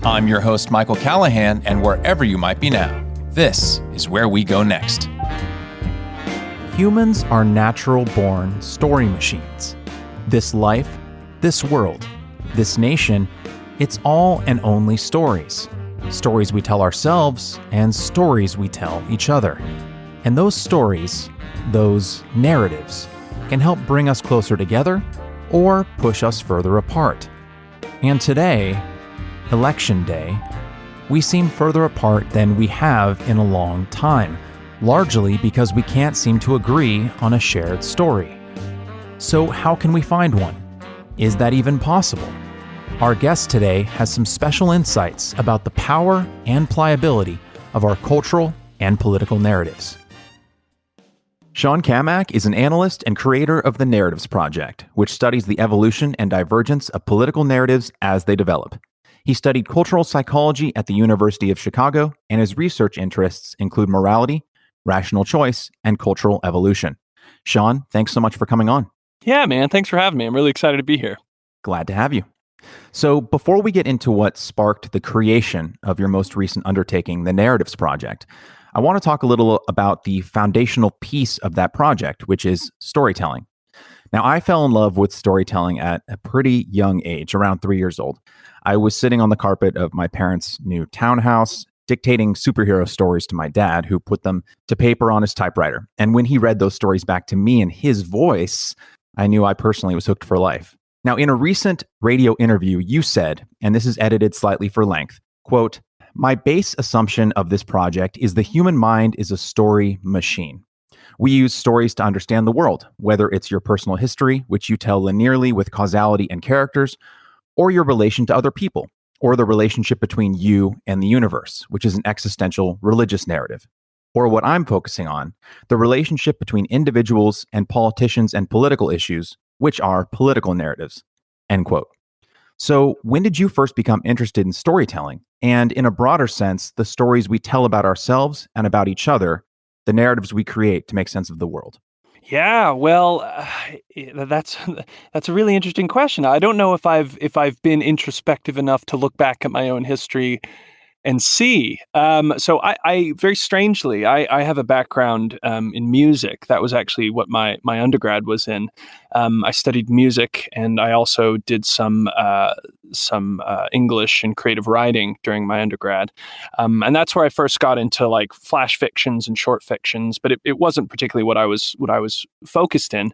I'm your host, Michael Callahan, and wherever you might be now, this is where we go next. Humans are natural-born story machines. This life, this world, this nation, it's all and only stories. Stories we tell ourselves and stories we tell each other. And those stories, those narratives, can help bring us closer together or push us further apart. And today, Election Day, we seem further apart than we have in a long time, largely because we can't seem to agree on a shared story. So how can we find one? Is that even possible? Our guest today has some special insights about the power and pliability of our cultural and political narratives. Shaun Cammack is an analyst and creator of the Narratives Project, which studies the evolution and divergence of political narratives as they develop. He studied cultural psychology at the University of Chicago, and his research interests include morality, rational choice, and cultural evolution. Shaun, thanks so much for coming on. Yeah, man. Thanks for having me. I'm really excited to be here. Glad to have you. So before we get into what sparked the creation of your most recent undertaking, the Narratives Project, I want to talk a little about the foundational piece of that project, which is storytelling. Now, I fell in love with storytelling at a pretty young age, around 3 years old. I was sitting on the carpet of my parents' new townhouse, dictating superhero stories to my dad, who put them to paper on his typewriter. And when he read those stories back to me in his voice, I knew I personally was hooked for life. Now, in a recent radio interview, you said, and this is edited slightly for length, quote, "My base assumption of this project is the human mind is a story machine. We use stories to understand the world, whether it's your personal history, which you tell linearly with causality and characters, or your relation to other people, or the relationship between you and the universe, which is an existential religious narrative. Or what I'm focusing on, the relationship between individuals and politicians and political issues, which are political narratives." End quote. So when did you first become interested in storytelling? And in a broader sense, the stories we tell about ourselves and about each other, the narratives we create to make sense of the world? Yeah, well, that's a really interesting question. I don't know if I've been introspective enough to look back at my own history and see. So I very strangely, I have a background in music. That was actually what my undergrad was in. I studied music, and I also did some English and creative writing during my undergrad. And that's where I first got into like flash fictions and short fictions, but it wasn't particularly what I was focused in.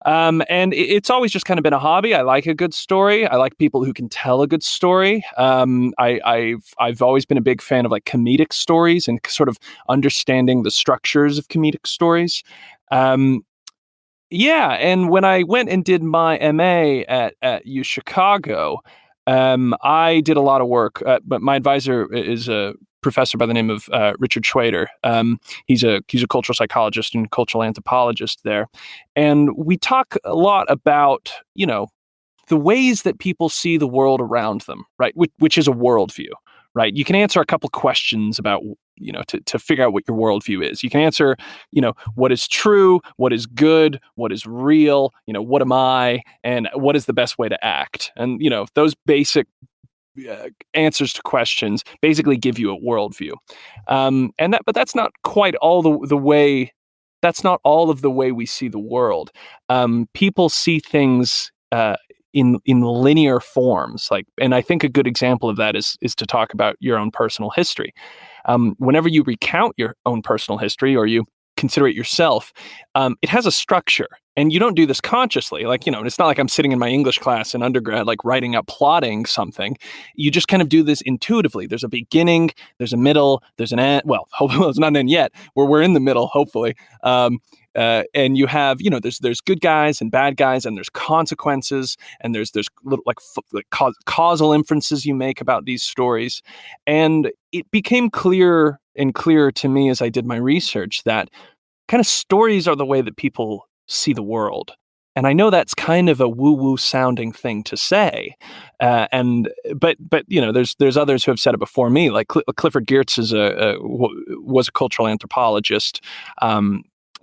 And it's always just kind of been a hobby. I like a good story. I like people who can tell a good story. I've always been a big fan of like comedic stories and sort of understanding the structures of comedic stories. Yeah, and when I went and did my MA at U Chicago, I did a lot of work. But my advisor is a professor by the name of Richard Schwader. He's a cultural psychologist and cultural anthropologist there, and we talk a lot about the ways that people see the world around them, right? Which is a worldview, right? You can answer a couple questions about to figure out what your worldview is. You can answer what is true, what is good, what is real, what am I, and what is the best way to act, and those basic answers to questions basically give you a worldview, but that's not quite all the way. That's not all of the way we see the world. People see things in linear forms, and I think a good example of that is to talk about your own personal history. Whenever you recount your own personal history or you consider it yourself, it has a structure. And you don't do this consciously. It's not like I'm sitting in my English class in undergrad, writing out plotting something. You just kind of do this intuitively. There's a beginning, there's a middle, there's an end. Well, hopefully it's not an end yet. We're in the middle, hopefully. And you have, there's good guys and bad guys, and there's consequences, and there's little causal inferences you make about these stories. And it became clearer and clearer to me as I did my research that kind of stories are the way that people see the world. And I know that's kind of a woo-woo sounding thing to say, but there's others who have said it before me. Like Clifford Geertz was a cultural anthropologist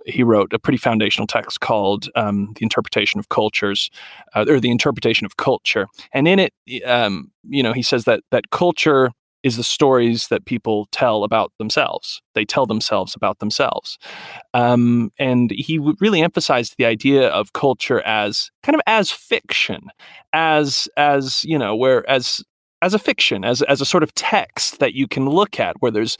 he wrote a pretty foundational text called "The Interpretation of Cultures," or "The Interpretation of Culture," and in it, he says that culture is the stories that people tell about themselves. They tell themselves about themselves. And he really emphasized the idea of culture as kind of as fiction, as a fiction, as a sort of text that you can look at, where there's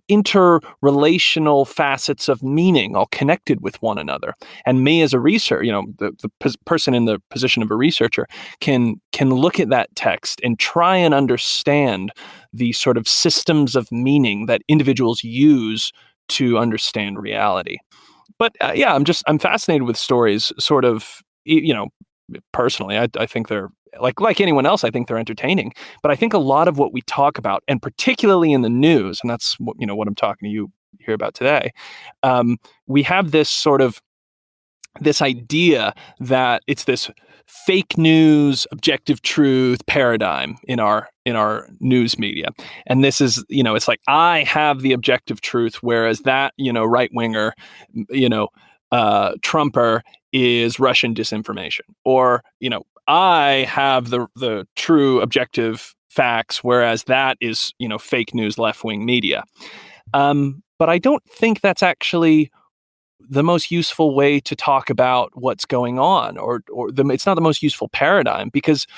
interrelational facets of meaning all connected with one another. And me as a researcher, the person in the position of a researcher can look at that text and try and understand the sort of systems of meaning that individuals use to understand reality. But I'm fascinated with stories. Sort of, personally, I think they're like anyone else. I think they're entertaining. But I think a lot of what we talk about, and particularly in the news, and that's what I'm talking to you here about today. We have this idea that it's this fake news, objective truth paradigm in our news media. And this is, it's like, I have the objective truth, whereas that, right winger, Trumper is Russian disinformation, or, I have the true objective facts, whereas that is, fake news, left wing media. But I don't think that's actually the most useful way to talk about what's going on, or it's not the most useful paradigm, because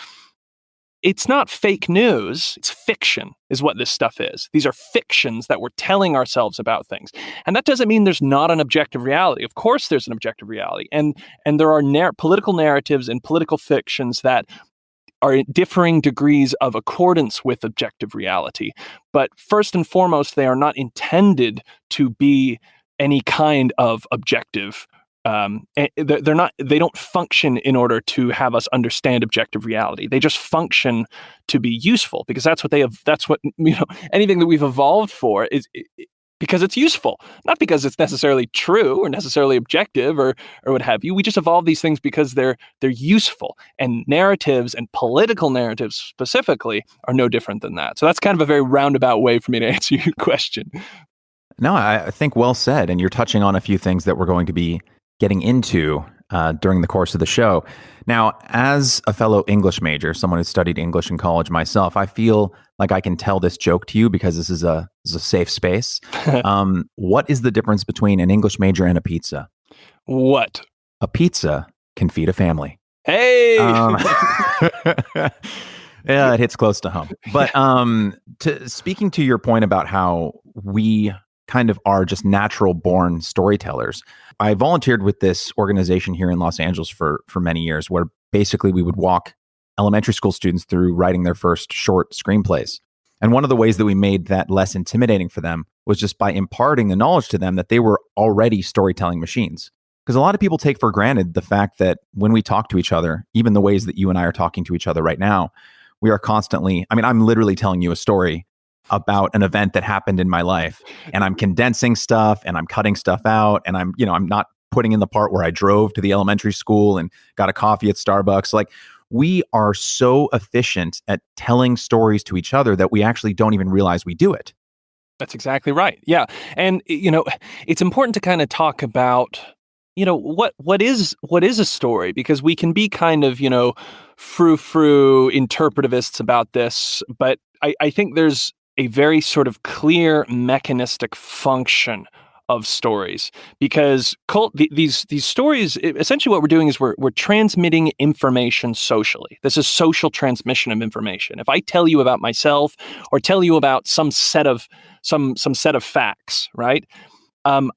it's not fake news. It's fiction is what this stuff is. These are fictions that we're telling ourselves about things. And that doesn't mean there's not an objective reality. Of course there's an objective reality. And there are political narratives and political fictions that are in differing degrees of accordance with objective reality. But first and foremost, they are not intended to be any kind of objective. They're not. They don't function in order to have us understand objective reality. They just function to be useful, because that's what anything that we've evolved for is because it's useful, not because it's necessarily true or necessarily objective or what have you. We just evolve these things because they're useful, and narratives, and political narratives specifically, are no different than that. So that's kind of a very roundabout way for me to answer your question. No, I think well said. And you're touching on a few things that we're going to be getting into during the course of the show. Now, as a fellow English major, someone who studied English in college myself, I feel like I can tell this joke to you because this is a safe space. What is the difference between an English major and a pizza? What? A pizza can feed a family. Hey! Yeah, it hits close to home. But speaking to your point about how we kind of are just natural born storytellers, I volunteered with this organization here in Los Angeles for many years, where basically we would walk elementary school students through writing their first short screenplays. And one of the ways that we made that less intimidating for them was just by imparting the knowledge to them that they were already storytelling machines. Because a lot of people take for granted the fact that when we talk to each other, even the ways that you and I are talking to each other right now, we are constantly, I'm literally telling you a story about an event that happened in my life, and I'm condensing stuff and I'm cutting stuff out, and I'm not putting in the part where I drove to the elementary school and got a coffee at Starbucks. Like, we are so efficient at telling stories to each other that we actually don't even realize we do it. That's exactly right. Yeah. And, it's important to kind of talk about, what is a story, because we can be kind of, frou-frou interpretivists about this, but I think there's a very sort of clear mechanistic function of stories, because these stories, essentially what we're doing is we're transmitting information socially. This is social transmission of information. If I tell you about myself, or tell you about some set of facts, right?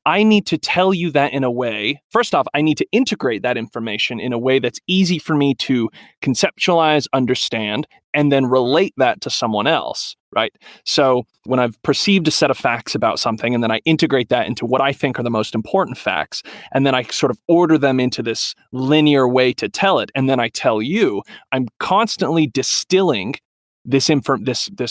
I need to tell you that in a way. First off, I need to integrate that information in a way that's easy for me to conceptualize, understand, and then relate that to someone else, right? So when I've perceived a set of facts about something, and then I integrate that into what I think are the most important facts, and then I sort of order them into this linear way to tell it, and then I tell you, I'm constantly distilling this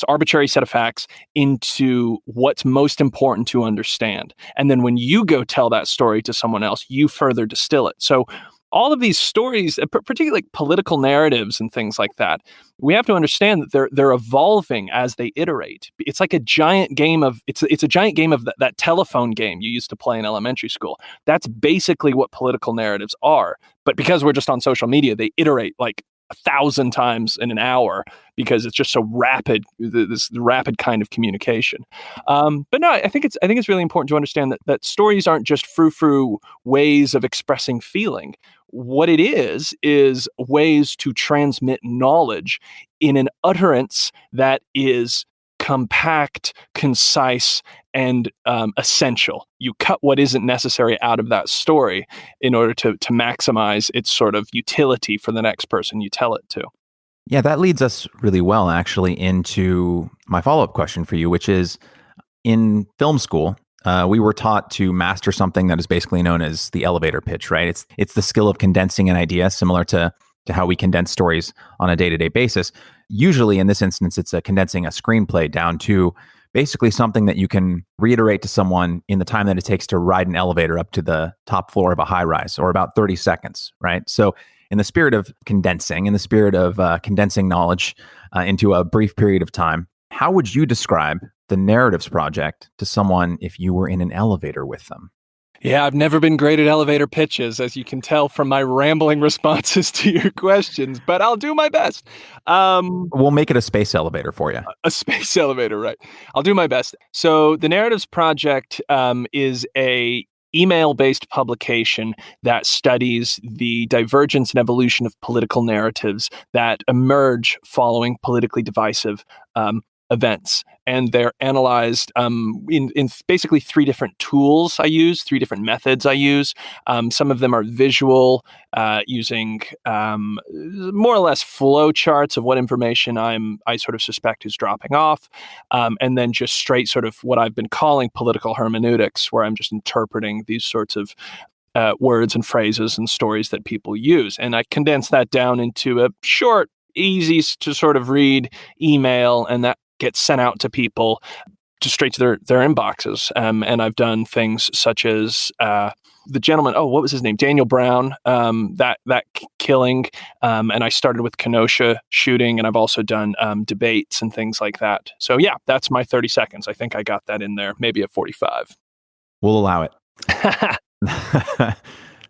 arbitrary set of facts into what's most important to understand. And then when you go tell that story to someone else, you further distill it. So all of these stories, particularly like political narratives and things like that, we have to understand that they're evolving as they iterate. It's like a giant game of it's a giant game of that telephone game you used to play in elementary school. That's basically what political narratives are. But because we're just on social media, they iterate like 1,000 times in an hour because it's just so rapid, this rapid kind of communication. But no, I think it's really important to understand that stories aren't just frou-frou ways of expressing feeling. What it is ways to transmit knowledge in an utterance that is compact, concise, and essential. You cut what isn't necessary out of that story in order to maximize its sort of utility for the next person you tell it to. Yeah, that leads us really well, actually, into my follow-up question for you, which is, in film school, we were taught to master something that is basically known as the elevator pitch, right? It's the skill of condensing an idea, similar to how we condense stories on a day-to-day basis. Usually, in this instance, it's condensing a screenplay down to basically something that you can reiterate to someone in the time that it takes to ride an elevator up to the top floor of a high-rise, or about 30 seconds, right? So in the spirit of condensing, in the spirit of condensing knowledge into a brief period of time, how would you describe the Narratives Project to someone if you were in an elevator with them? Yeah, I've never been great at elevator pitches, as you can tell from my rambling responses to your questions, but I'll do my best. We'll make it a space elevator for you. A space elevator, right? I'll do my best. So the Narratives Project is a email-based publication that studies the divergence and evolution of political narratives that emerge following politically divisive events. And they're analyzed in basically three different tools I use, three different methods I use. Some of them are visual, using more or less flow charts of what information I sort of suspect is dropping off. And then just straight sort of what I've been calling political hermeneutics, where I'm just interpreting these sorts of words and phrases and stories that people use. And I condense that down into a short, easy to sort of read email, and that gets sent out to people just straight to their inboxes. And I've done things such as the gentleman, what was his name? Daniel Brown, that killing. And I started with Kenosha shooting, and I've also done debates and things like that. So yeah, that's my 30 seconds. I think I got that in there, maybe at 45. We'll allow it.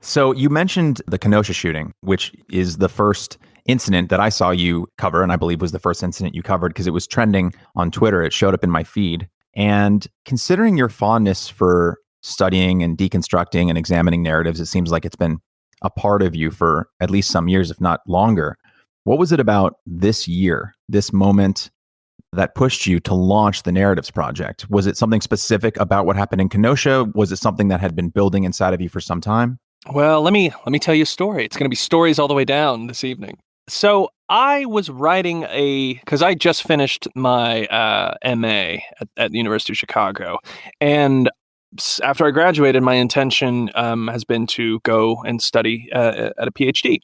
So you mentioned the Kenosha shooting, which is the first incident that I saw you cover, and I believe was the first incident you covered because it was trending on Twitter. It showed up in my feed. And considering your fondness for studying and deconstructing and examining narratives, it seems like it's been a part of you for at least some years, if not longer. What was it about this year, this moment, that pushed you to launch the Narratives Project? Was it something specific about what happened in Kenosha? Was it something that had been building inside of you for some time? Well, let me tell you a story. It's going to be stories all the way down this evening. So I was writing because I just finished my MA at the University of Chicago. And after I graduated, my intention has been to go and study at a PhD.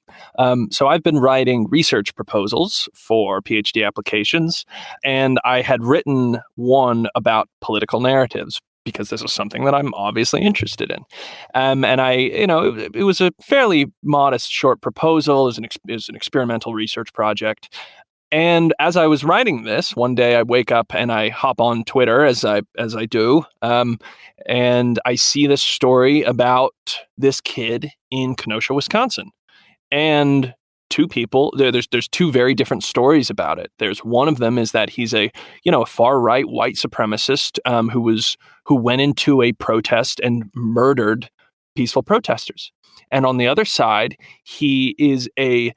So I've been writing research proposals for PhD applications, and I had written one about political narratives, because this is something that I'm obviously interested in. And it was a fairly modest short proposal. It was an experimental research project. And as I was writing this, one day I wake up and I hop on Twitter as I do, and I see this story about this kid in Kenosha, Wisconsin. And two people, there's two very different stories about it. There's one of them is that he's a far right white supremacist who went into a protest and murdered peaceful protesters. And on the other side, he is a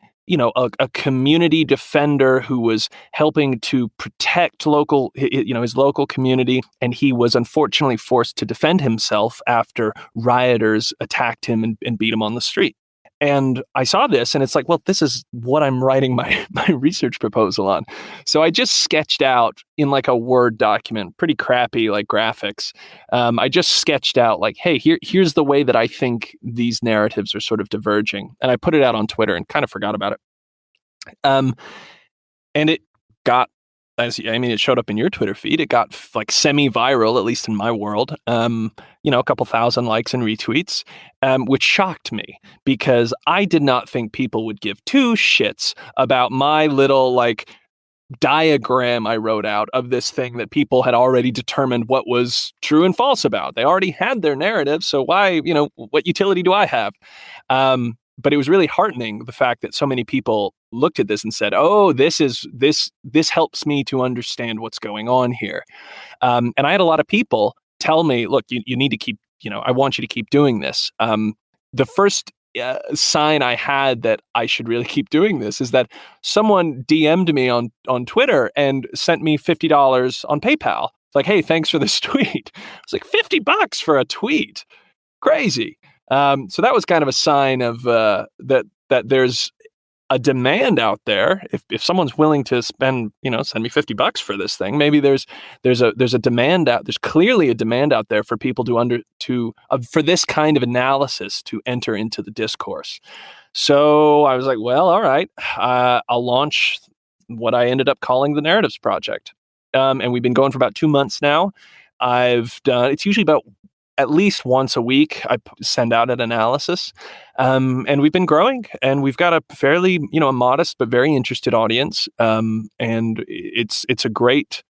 community defender who was helping to protect his local community, and he was unfortunately forced to defend himself after rioters attacked him and beat him on the street. And I saw this, and it's like, well, this is what I'm writing my research proposal on. So I just sketched out in like a Word document, pretty crappy, like graphics. I just sketched out like, hey, here's the way that I think these narratives are sort of diverging. And I put it out on Twitter and kind of forgot about it. And it got it showed up in your Twitter feed. It got like semi-viral, at least in my world. A couple thousand likes and retweets, which shocked me because I did not think people would give two shits about my little like diagram I wrote out of this thing that people had already determined what was true and false about. They already had their narrative, so why, what utility do I have? But it was really heartening, the fact that so many people looked at this and said, "Oh, this helps me to understand what's going on here." And I had a lot of people tell me, "Look, you need to keep. I want you to keep doing this." The first sign I had that I should really keep doing this is that someone DM'd me on Twitter and sent me $50 on PayPal. It's like, "Hey, thanks for this tweet." It's like $50 for a tweet, crazy. So that was kind of a sign of that there's a demand out there. If someone's willing to spend, send me $50 for this thing, maybe there's a demand out. There's clearly a demand out there for people for this kind of analysis to enter into the discourse. So I was like, well, all right, I'll launch what I ended up calling the Narratives Project, and we've been going for about 2 months now. It's usually about at least once a week, I send out an analysis, and we've been growing, and we've got a fairly, a modest but very interested audience, and it's a great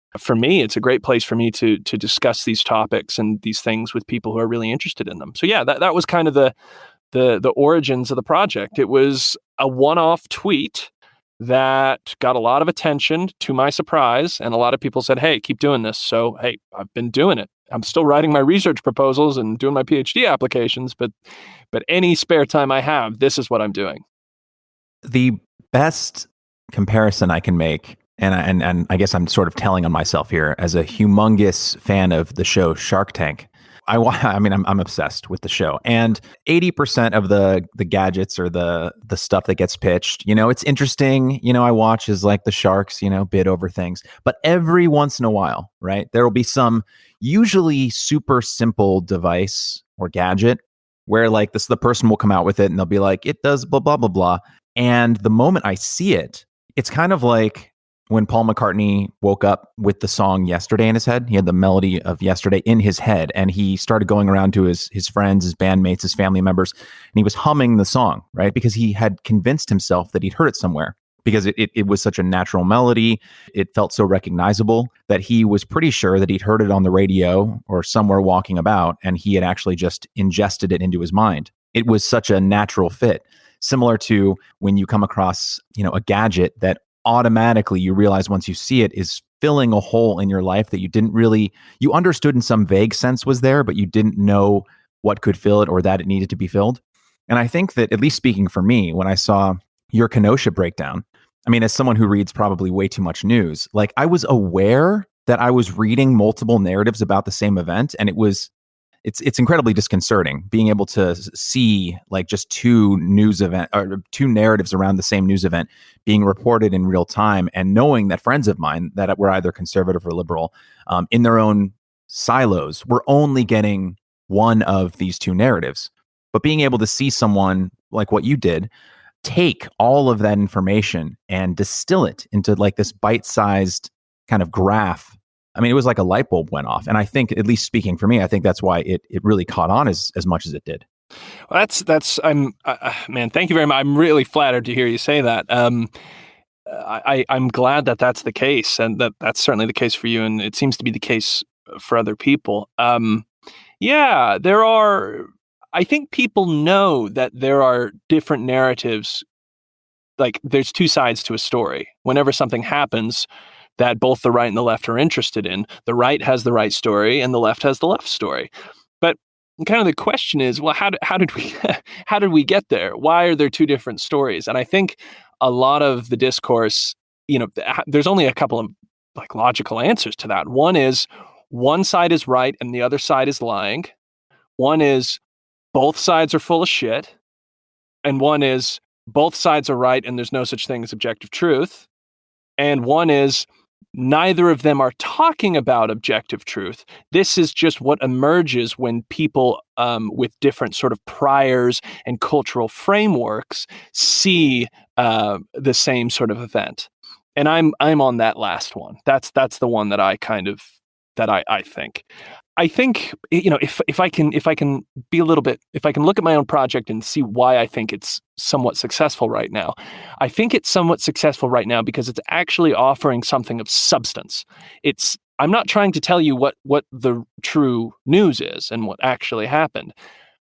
place for me to discuss these topics and these things with people who are really interested in them. So yeah, that was kind of the origins of the project. It was a one-off tweet that got a lot of attention, to my surprise, and a lot of people said, "Hey, keep doing this." So hey, I've been doing it. I'm still writing my research proposals and doing my PhD applications, but any spare time I have, this is what I'm doing. The best comparison I can make, and I guess I'm sort of telling on myself here, as a humongous fan of the show Shark Tank. I'm obsessed with the show, and 80% of the gadgets or the stuff that gets pitched, it's interesting. I watch is like the sharks, bid over things, but every once in a while, right, there will be some usually super simple device or gadget where like the person will come out with it and they'll be like, it does blah, blah, blah, blah. And the moment I see it, it's kind of like when Paul McCartney woke up with the song Yesterday in his head. He had the melody of Yesterday in his head, and he started going around to his friends, his bandmates, his family members, and he was humming the song, right? Because he had convinced himself that he'd heard it somewhere, because it was such a natural melody. It felt so recognizable that he was pretty sure that he'd heard it on the radio or somewhere walking about, and he had actually just ingested it into his mind. It was such a natural fit, similar to when you come across, a gadget that automatically you realize once you see it is filling a hole in your life that you understood in some vague sense was there, but you didn't know what could fill it or that it needed to be filled. And I think that, at least speaking for me, when I saw your Kenosha breakdown, as someone who reads probably way too much news, like I was aware that I was reading multiple narratives about the same event, and it's incredibly disconcerting being able to see like just two narratives around the same news event being reported in real time, and knowing that friends of mine that were either conservative or liberal, in their own silos, were only getting one of these two narratives. But being able to see someone like what you did take all of that information and distill it into like this bite-sized kind of graph. It was like a light bulb went off. And I think, at least speaking for me, I think that's why it really caught on as much as it did. Well, man, thank you very much. I'm really flattered to hear you say that. I'm glad that that's the case, and that's certainly the case for you. And it seems to be the case for other people. Yeah, I think people know that there are different narratives. Like there's two sides to a story. Whenever something happens that both the right and the left are interested in, the right has the right story and the left has the left story. But kind of the question is, well, how did we get there? Why are there two different stories? And I think a lot of the discourse, there's only a couple of like logical answers to that. One is one side is right and the other side is lying. One is both sides are full of shit. And one is both sides are right and there's no such thing as objective truth. And one is neither of them are talking about objective truth. This is just what emerges when people with different sort of priors and cultural frameworks see the same sort of event. And I'm on that last one. That's the one that I think. I think, if I can be a little bit, if I can look at my own project and see why I think it's somewhat successful right now. I think it's somewhat successful right now because it's actually offering something of substance. I'm not trying to tell you what the true news is and what actually happened,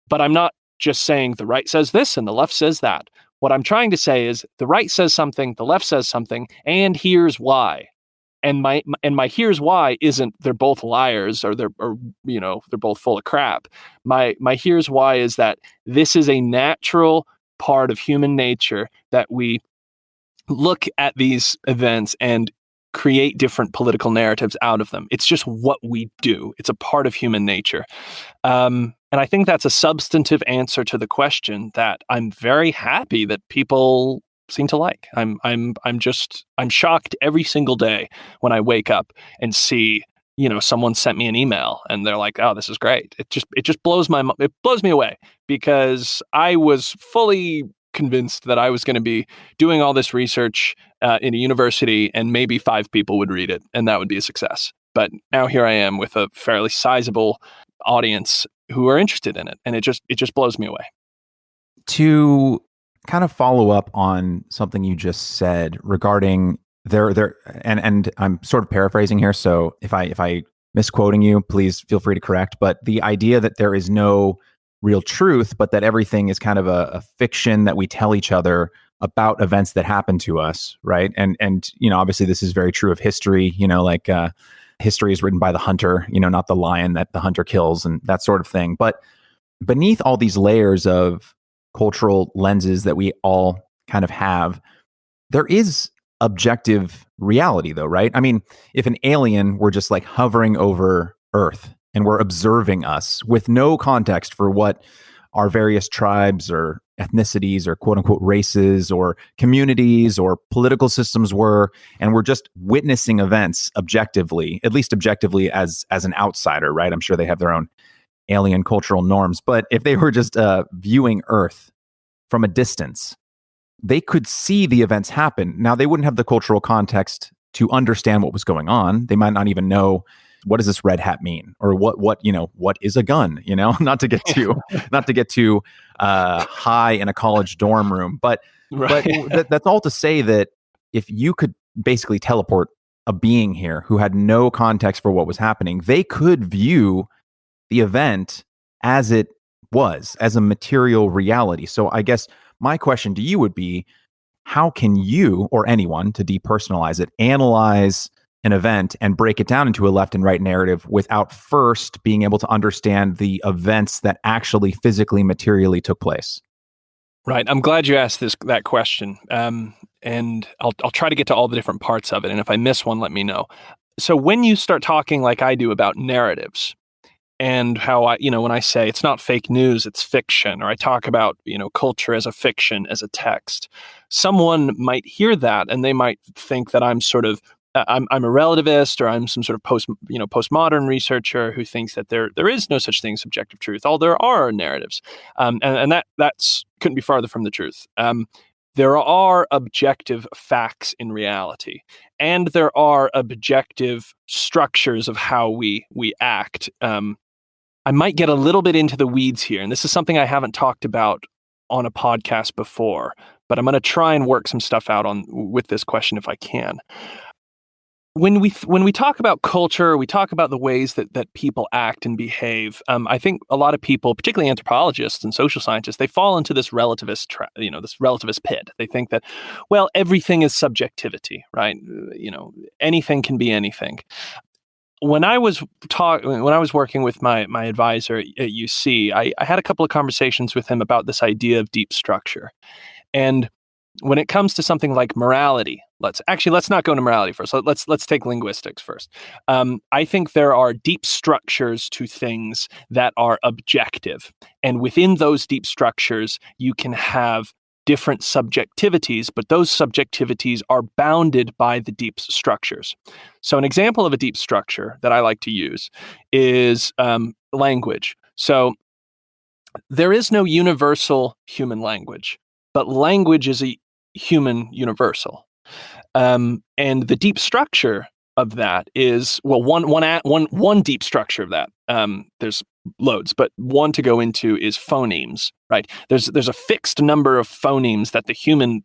but I'm not just saying the right says this and the left says that. What I'm trying to say is the right says something, the left says something, and here's why. And my here's why isn't they're both liars or they're both full of crap. My here's why is that this is a natural part of human nature that we look at these events and create different political narratives out of them. It's just what we do. It's a part of human nature. And I think that's a substantive answer to the question that I'm very happy that people seem to like. I'm shocked every single day when I wake up and see, someone sent me an email and they're like, "Oh, this is great." It just blows me away because I was fully convinced that I was going to be doing all this research in a university and maybe 5 people would read it and that would be a success. But now here I am with a fairly sizable audience who are interested in it, and it just blows me away. To kind of follow up on something you just said regarding and I'm sort of paraphrasing here, so if I misquoting you, please feel free to correct, but the idea that there is no real truth, but that everything is kind of a fiction that we tell each other about events that happen to us, right? And obviously this is very true of history, history is written by the hunter, not the lion that the hunter kills and that sort of thing. But beneath all these layers of cultural lenses that we all kind of have, there is objective reality though, right? I mean, if an alien were just like hovering over Earth and were observing us with no context for what our various tribes or ethnicities or quote unquote races or communities or political systems were, and we're just witnessing events objectively, at least objectively as an outsider, right? I'm sure they have their own alien cultural norms, but if they were just viewing Earth from a distance, they could see the events happen. Now, they wouldn't have the cultural context to understand what was going on. They might not even know, what does this red hat mean, or what is a gun? Not to get too high in a college dorm room, but Right. but that's all to say that if you could basically teleport a being here who had no context for what was happening, they could view the event as it was, as a material reality. So I guess my question to you would be, how can you, or anyone, to depersonalize it, analyze an event and break it down into a left and right narrative without first being able to understand the events that actually physically, materially took place? Right. I'm glad you asked that question. And I'll try to get to all the different parts of it. And if I miss one, let me know. So when you start talking like I do about narratives and how when I say it's not fake news, it's fiction, or I talk about, culture as a fiction, as a text, someone might hear that and they might think that I'm sort of I'm a relativist, or I'm some sort of postmodern researcher who thinks that there is no such thing as subjective truth. All there are narratives, and that's couldn't be farther from the truth. There are objective facts in reality, and there are objective structures of how we act. I might get a little bit into the weeds here, and this is something I haven't talked about on a podcast before, but I'm going to try and work some stuff out with this question if I can. When we talk about culture, we talk about the ways that people act and behave. I think a lot of people, particularly anthropologists and social scientists, they fall into this relativist pit. They think that, well, everything is subjectivity, right? Anything can be anything. When I was working with my advisor at UC, I had a couple of conversations with him about this idea of deep structure. And when it comes to something like morality, let's not go into morality first. Let's take linguistics first. I think there are deep structures to things that are objective, and within those deep structures, you can have different subjectivities, but those subjectivities are bounded by the deep structures. So, an example of a deep structure that I like to use is language. So, there is no universal human language, but language is a human universal. And the deep structure of that is, well, one deep structure of that. There's loads, but one to go into is phonemes, right? There's a fixed number of phonemes that the human,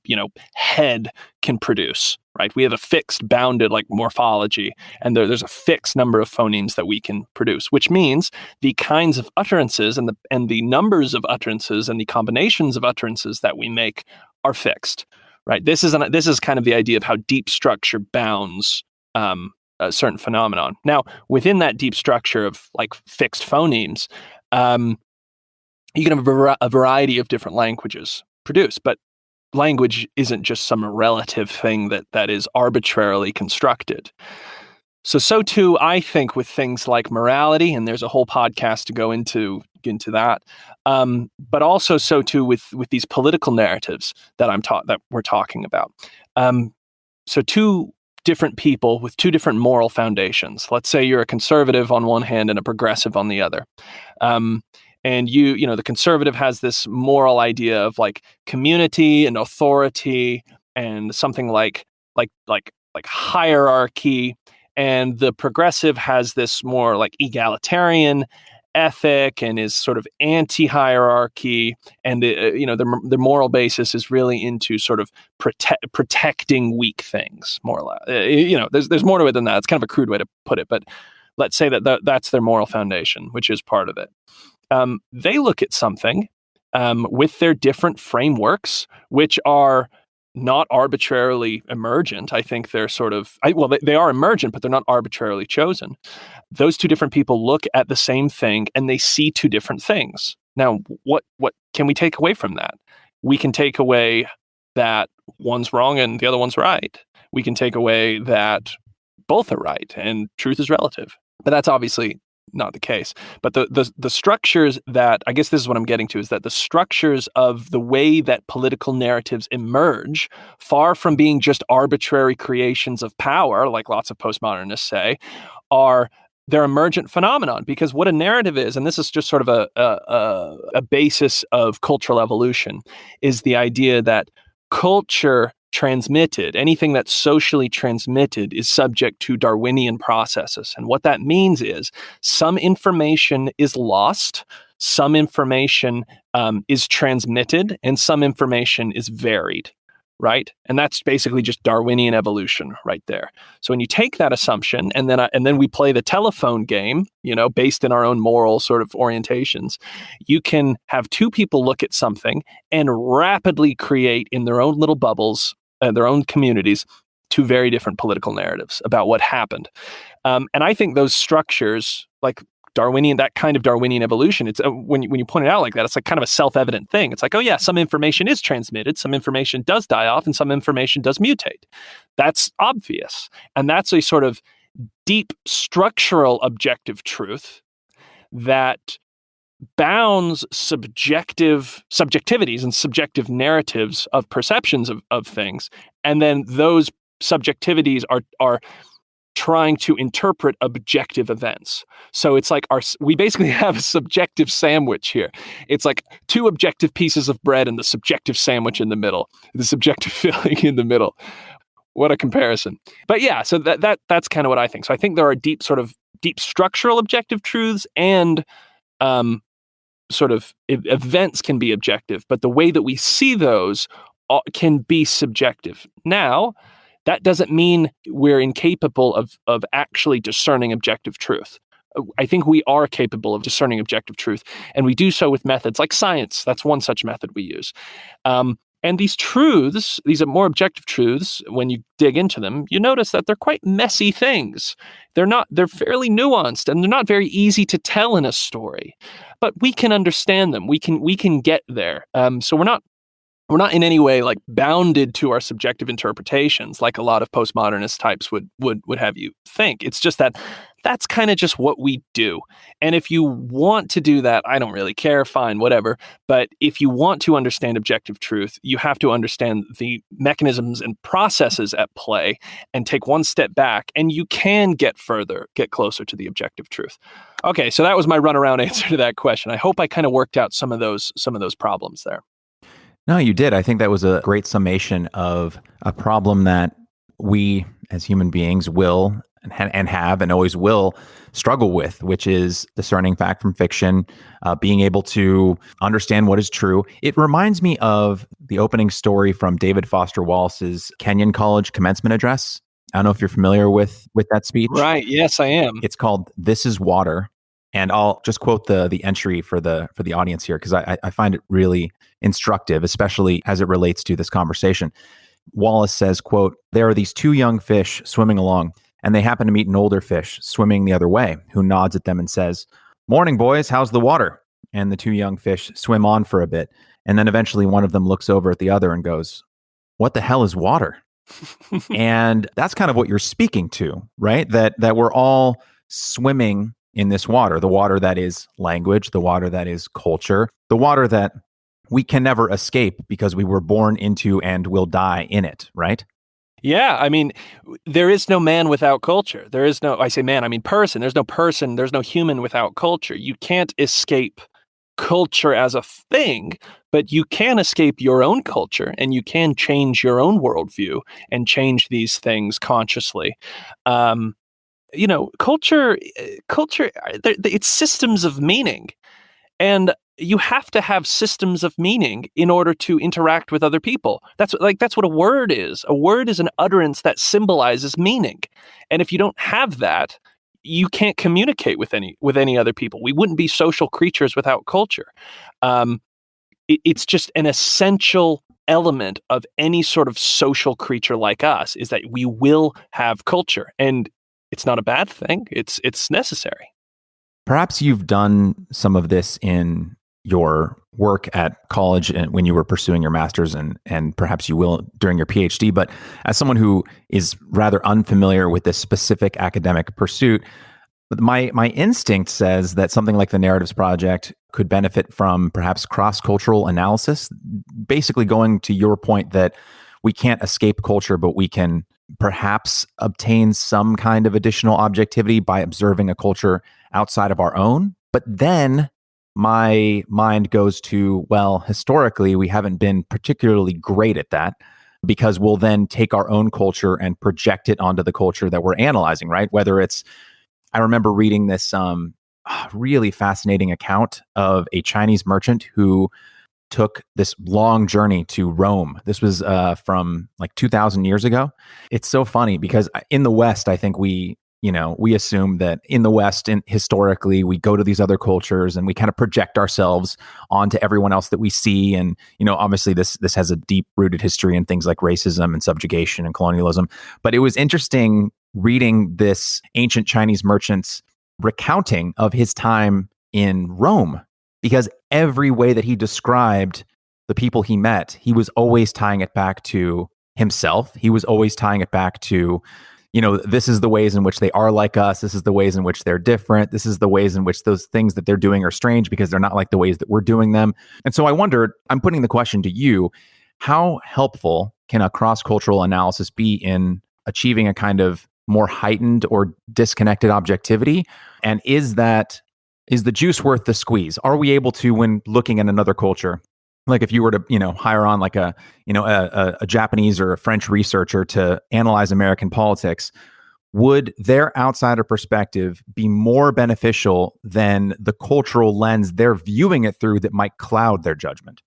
head can produce, right? We have a fixed bounded like morphology, and there's a fixed number of phonemes that we can produce, which means the kinds of utterances and the numbers of utterances and the combinations of utterances that we make are fixed, right? This is kind of the idea of how deep structure bounds a certain phenomenon. Now, within that deep structure of like fixed phonemes, you can have a variety of different languages produced, but language isn't just some relative thing that is arbitrarily constructed. So too, I think with things like morality, and there's a whole podcast to go into that, but also so too with these political narratives that we're talking about. So two different people with two different moral foundations. Let's say you're a conservative on one hand and a progressive on the other. And the conservative has this moral idea of like community and authority and something like hierarchy, and the progressive has this more like egalitarian ethic and is sort of anti-hierarchy, and the moral basis is really into sort of protecting weak things, more or less. There's more to it than that. It's kind of a crude way to put it, but let's say that's their moral foundation, which is part of it. They look at something with their different frameworks, which are not arbitrarily emergent. I think they're they are emergent, but they're not arbitrarily chosen. Those two different people look at the same thing and they see two different things. Now, what can we take away from that? We can take away that one's wrong and the other one's right. We can take away that both are right and truth is relative. But that's obviously not the case. But the structures that, I guess this is what I'm getting to, is that the structures of the way that political narratives emerge, far from being just arbitrary creations of power, like lots of postmodernists say, they're emergent phenomenon. Because what a narrative is, and this is just sort of a basis of cultural evolution, is the idea that culture transmitted, anything that's socially transmitted, is subject to Darwinian processes. And what that means is some information is lost, some information is transmitted, and some information is varied, right? And that's basically just Darwinian evolution right there. So when you take that assumption and then we play the telephone game, based in our own moral sort of orientations, you can have two people look at something and rapidly create in their own little bubbles, their own communities, two very different political narratives about what happened. And I think those structures, like that kind of Darwinian evolution, it's when you point it out like that, it's like kind of a self-evident thing. It's like, oh yeah, some information is transmitted, some information does die off, and some information does mutate. That's obvious. And that's a sort of deep structural objective truth that bounds subjectivities and subjective narratives of perceptions of things. And then those subjectivities are trying to interpret objective events. So it's like we basically have a subjective sandwich here. It's like two objective pieces of bread and the subjective sandwich in the middle, the subjective filling in the middle. What a comparison. But yeah, so that's kind of what I think. So I think there are deep structural objective truths, and sort of events can be objective, but the way that we see those can be subjective. Now, that doesn't mean we're incapable of actually discerning objective truth. I think we are capable of discerning objective truth, and we do so with methods like science. That's one such method we use. And these truths, these are more objective truths, when you dig into them, you notice that they're quite messy things. They're fairly nuanced, and they're not very easy to tell in a story. But we can understand them. We can get there. So we're not in any way like bounded to our subjective interpretations, like a lot of postmodernist types would have you think. It's just that that's kind of just what we do. And if you want to do that, I don't really care, fine, whatever. But if you want to understand objective truth, you have to understand the mechanisms and processes at play and take one step back, and you can get closer to the objective truth. Okay, so that was my runaround answer to that question. I hope I kind of worked out some of those problems there. No, you did. I think that was a great summation of a problem that we as human beings will and have and always will struggle with, which is discerning fact from fiction, being able to understand what is true. It reminds me of the opening story from David Foster Wallace's Kenyon College commencement address. I don't know if you're familiar with that speech. Right. Yes, I am. It's called "This Is Water," and I'll just quote the entry for the audience here because I find it really instructive, especially as it relates to this conversation. Wallace says, quote, "There are these two young fish swimming along, and they happen to meet an older fish swimming the other way, who nods at them and says, 'Morning, boys, how's the water?' And the two young fish swim on for a bit, and then eventually one of them looks over at the other and goes, 'What the hell is water?'" And that's kind of what you're speaking to, right? That we're all swimming in this water, the water that is language, the water that is culture, the water that we can never escape because we were born into and will die in it, right? Yeah, I mean, there is no man without culture. There is no, I say man, I mean person. There's no human without culture. You can't escape culture as a thing, but you can escape your own culture and you can change your own worldview and change these things consciously. Culture, it's systems of meaning. And you have to have systems of meaning in order to interact with other people. That's what a word is. A word is an utterance that symbolizes meaning. And if you don't have that, you can't communicate with any other people. We wouldn't be social creatures without culture. It's just an essential element of any sort of social creature like us is that we will have culture. And it's not a bad thing. It's necessary. Perhaps you've done some of this in your work at college and when you were pursuing your master's, and perhaps you will during your PhD. But as someone who is rather unfamiliar with this specific academic pursuit, my instinct says that something like the Narratives Project could benefit from perhaps cross-cultural analysis, basically going to your point that we can't escape culture, but we can perhaps obtain some kind of additional objectivity by observing a culture outside of our own. But then my mind goes to, well, historically, we haven't been particularly great at that because we'll then take our own culture and project it onto the culture that we're analyzing, right? Whether it's, I remember reading this really fascinating account of a Chinese merchant who took this long journey to Rome. This was from like 2,000 years ago. It's so funny because in the West, I think we assume that in the West, and historically, we go to these other cultures and we kind of project ourselves onto everyone else that we see. And, obviously this has a deep rooted history in things like racism and subjugation and colonialism. But it was interesting reading this ancient Chinese merchant's recounting of his time in Rome, because every way that he described the people he met, he was always tying it back to himself. He was always tying it back to, this is the ways in which they are like us. This is the ways in which they're different. This is the ways in which those things that they're doing are strange because they're not like the ways that we're doing them. And so I wondered, I'm putting the question to you, how helpful can a cross-cultural analysis be in achieving a kind of more heightened or disconnected objectivity? And is the juice worth the squeeze? Are we able to, when looking at another culture, like if you were to, hire on like a Japanese or a French researcher to analyze American politics, would their outsider perspective be more beneficial than the cultural lens they're viewing it through that might cloud their judgment?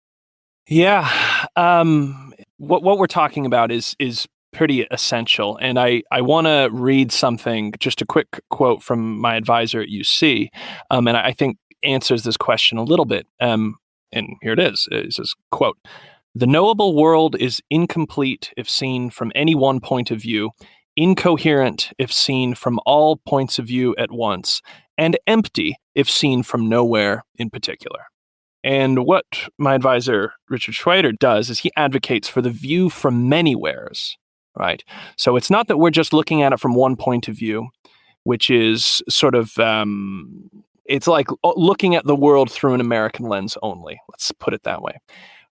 Yeah. What we're talking about is pretty essential. And I want to read something, just a quick quote from my advisor at UC. And I think answers this question a little bit. And here it is. It says, quote, "The knowable world is incomplete if seen from any one point of view, incoherent if seen from all points of view at once, and empty if seen from nowhere in particular." And what my advisor, Richard Schweder, does is he advocates for the view from many wheres, right? So it's not that we're just looking at it from one point of view, which is sort of, it's like looking at the world through an American lens only. Let's put it that way.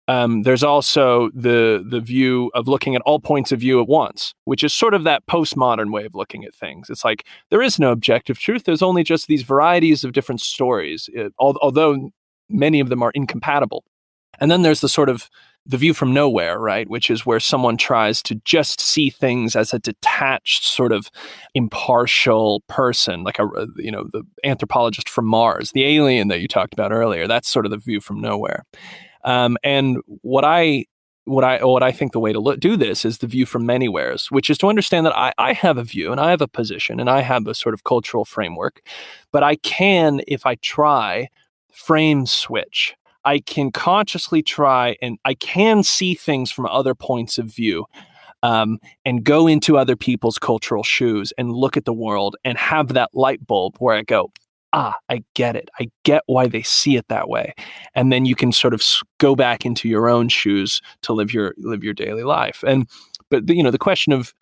There's also the view of looking at all points of view at once, which is sort of that postmodern way of looking at things. It's like there is no objective truth. There's only just these varieties of different stories, although many of them are incompatible. And then there's the sort of the view from nowhere, right? Which is where someone tries to just see things as a detached, sort of impartial person, like the anthropologist from Mars, the alien that you talked about earlier. That's sort of the view from nowhere. And what I think the way to do this is the view from manywheres, which is to understand that I have a view and I have a position and I have a sort of cultural framework, but I can, if I try, frame switch. I can consciously try and I can see things from other points of view, and go into other people's cultural shoes and look at the world and have that light bulb where I go, I get it. I get why they see it that way. And then you can sort of go back into your own shoes to live your daily life. But the question of,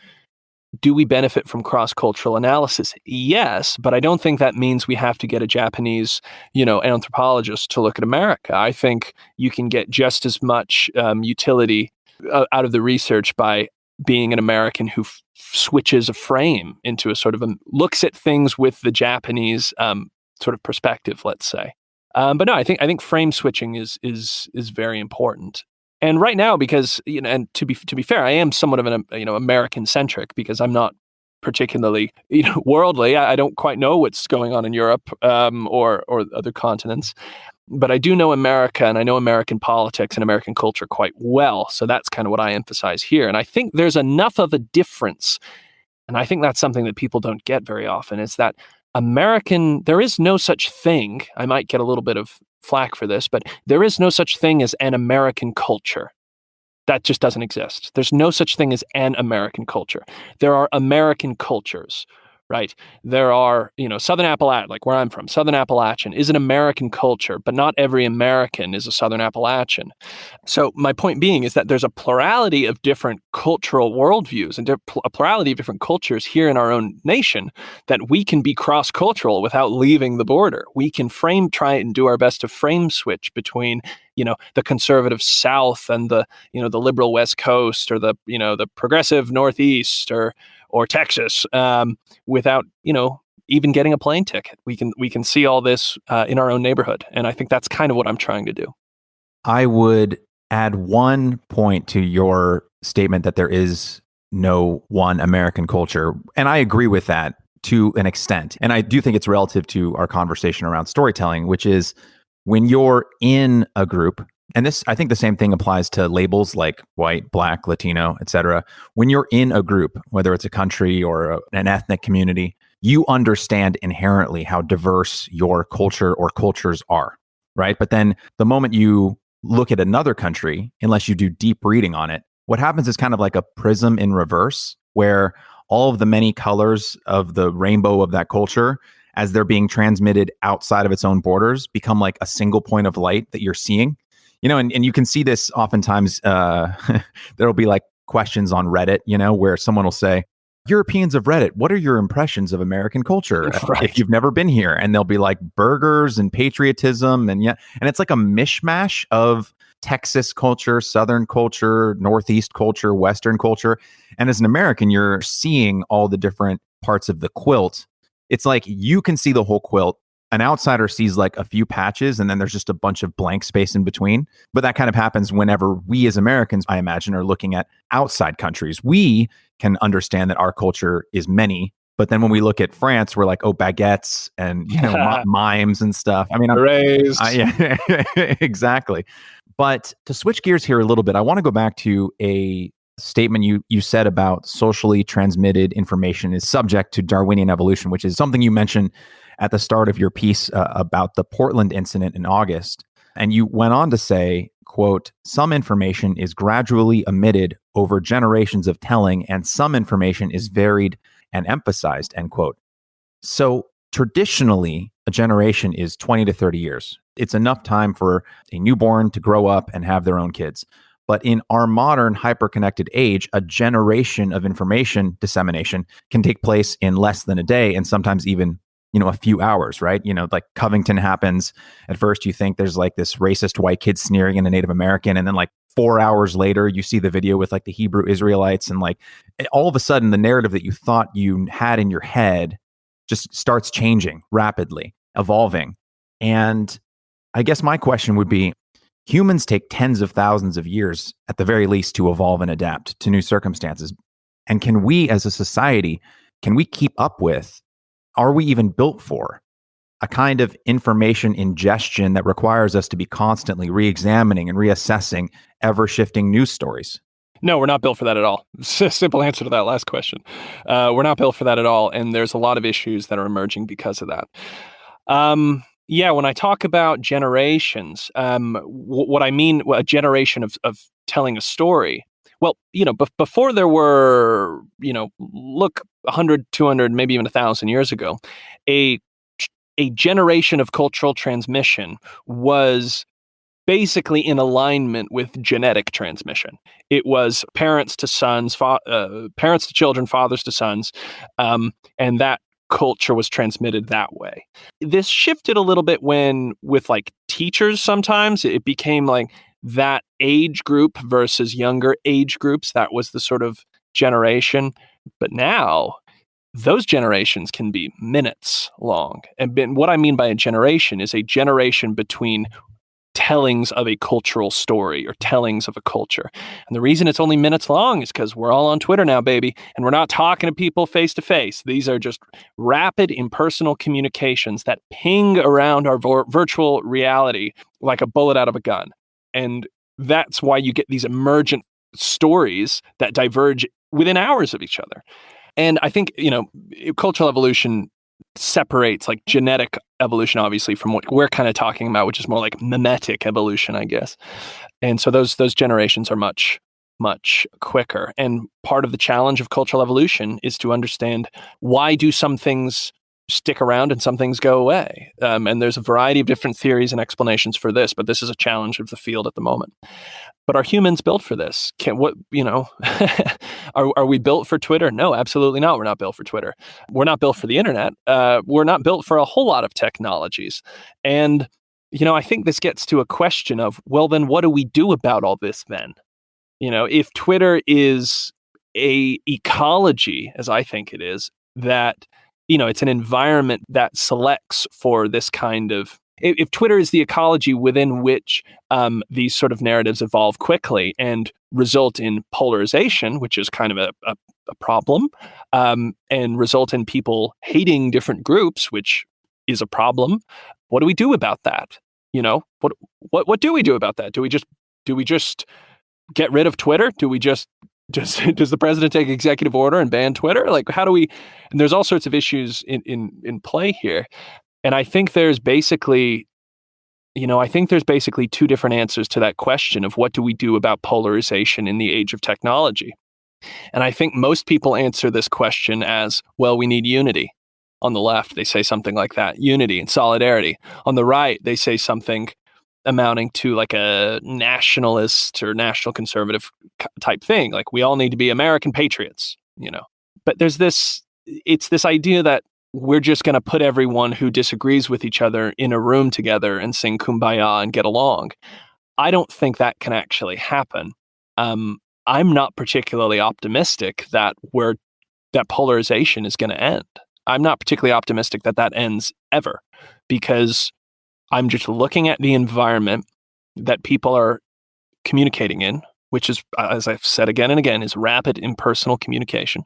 do we benefit from cross-cultural analysis? Yes, but I don't think that means we have to get a Japanese, anthropologist to look at America. I think you can get just as much utility out of the research by being an American who switches a frame into a sort of looks at things with the Japanese sort of perspective, let's say. But no, I think frame switching is very important. And right now, because and to be fair, I am somewhat of an American centric, because I'm not particularly worldly. I don't quite know what's going on in Europe or other continents, but I do know America, and I know American politics and American culture quite well. So that's kind of what I emphasize here. And I think there's enough of a difference, and I think that's something that people don't get very often, is that there is no such thing. I might get a little bit of flack for this, but there is no such thing as an American culture. That just doesn't exist. There's no such thing as an American culture. There are American cultures, right? There are, Southern Appalachian, like where I'm from, Southern Appalachian is an American culture, but not every American is a Southern Appalachian. So my point being is that there's a plurality of different cultural worldviews and a plurality of different cultures here in our own nation, that we can be cross-cultural without leaving the border. We can try and do our best to frame switch between the conservative South and the liberal West Coast, or the progressive Northeast, or Texas, without even getting a plane ticket. We can see all this in our own neighborhood, and I think that's kind of what I'm trying to do. I would add one point to your statement that there is no one American culture, and I agree with that to an extent. And I do think it's relative to our conversation around storytelling, which is, when you're in a group, and this, I think the same thing applies to labels like white, black, Latino, etc. When you're in a group, whether it's a country or an ethnic community, you understand inherently how diverse your culture or cultures are, right? But then the moment you look at another country, unless you do deep reading on it, what happens is kind of like a prism in reverse, where all of the many colors of the rainbow of that culture, as they're being transmitted outside of its own borders, become like a single point of light that you're seeing. And you can see this oftentimes. There'll be like questions on Reddit, where someone will say, Europeans of Reddit, what are your impressions of American culture if you've never been here? And they'll be like burgers and patriotism. And it's like a mishmash of Texas culture, Southern culture, Northeast culture, Western culture. And as an American, you're seeing all the different parts of the quilt. It's like you can see the whole quilt. An outsider sees like a few patches, and then there's just a bunch of blank space in between. But that kind of happens whenever we as Americans, I imagine, are looking at outside countries. We can understand that our culture is many. But then when we look at France, we're like, oh, baguettes and mimes and stuff. I mean, yeah, exactly. But to switch gears here a little bit, I want to go back to a statement you said about socially transmitted information is subject to Darwinian evolution, which is something you mentioned at the start of your piece about the Portland incident in August. And you went on to say, quote, some information is gradually omitted over generations of telling, and some information is varied and emphasized, end quote. So traditionally, a generation is 20 to 30 years. It's enough time for a newborn to grow up and have their own kids. But in our modern hyper-connected age, a generation of information dissemination can take place in less than a day, and sometimes even a few hours, right? Like Covington happens. At first, you think there's like this racist white kid sneering at a Native American. And then like 4 hours later, you see the video with like the Hebrew Israelites. And like all of a sudden, the narrative that you thought you had in your head just starts changing rapidly, evolving. And I guess my question would be, Humans take tens of thousands of years, at the very least, to evolve and adapt to new circumstances. And can we, as a society, can we keep up with, are we even built for a kind of information ingestion that requires us to be constantly re-examining and reassessing ever-shifting news stories? No, we're not built for that at all. Simple answer to that last question. We're not built for that at all. And there's a lot of issues that are emerging because of that. Yeah, when I talk about generations, what I mean, a generation of telling a story. Well, before there were, look, 100, 200, maybe even 1,000 years ago, a generation of cultural transmission was basically in alignment with genetic transmission. It was parents to sons, parents to children, fathers to sons, and that culture was transmitted that way. This shifted a little bit with like teachers sometimes. It became like that age group versus younger age groups. That was the sort of generation. But now, those generations can be minutes long. And what I mean by a generation is a generation between tellings of a cultural story or tellings of a culture. And the reason it's only minutes long is because we're all on Twitter now, baby, and we're not talking to people face to face. These are just rapid, impersonal communications that ping around our virtual reality like a bullet out of a gun. And that's why you get these emergent stories that diverge within hours of each other. And I think, cultural evolution separates like genetic evolution, obviously, from what we're kind of talking about, which is more like mimetic evolution, I guess. And so those generations are much, much quicker. And part of the challenge of cultural evolution is to understand, why do some things stick around and some things go away? And there's a variety of different theories and explanations for this, but this is a challenge of the field at the moment. But are humans built for this? Are we built for Twitter? No, absolutely not. We're not built for Twitter. We're not built for the internet. We're not built for a whole lot of technologies. And, I think this gets to a question of, well, then what do we do about all this then? If Twitter is a ecology, as I think it is, that, it's an environment that selects for this kind of, if Twitter is the ecology within which these sort of narratives evolve quickly and result in polarization, which is kind of a problem, and result in people hating different groups, which is a problem, what do we do about that? What do we do about that? Do we just get rid of Twitter? Do we does the president take executive order and ban Twitter? Like, how do we? And there's all sorts of issues in play here. And I think there's basically two different answers to that question of what do we do about polarization in the age of technology. And I think most people answer this question as, well, we need unity. On the left, they say something like that, unity and solidarity. On the right, they say something amounting to like a nationalist or national conservative type thing. Like, we all need to be American patriots, But there's this idea that we're just going to put everyone who disagrees with each other in a room together and sing Kumbaya and get along. I don't think that can actually happen. I'm not particularly optimistic that polarization is going to end. I'm not particularly optimistic that ends ever, because I'm just looking at the environment that people are communicating in, which is, as I've said again and again, is rapid impersonal communication.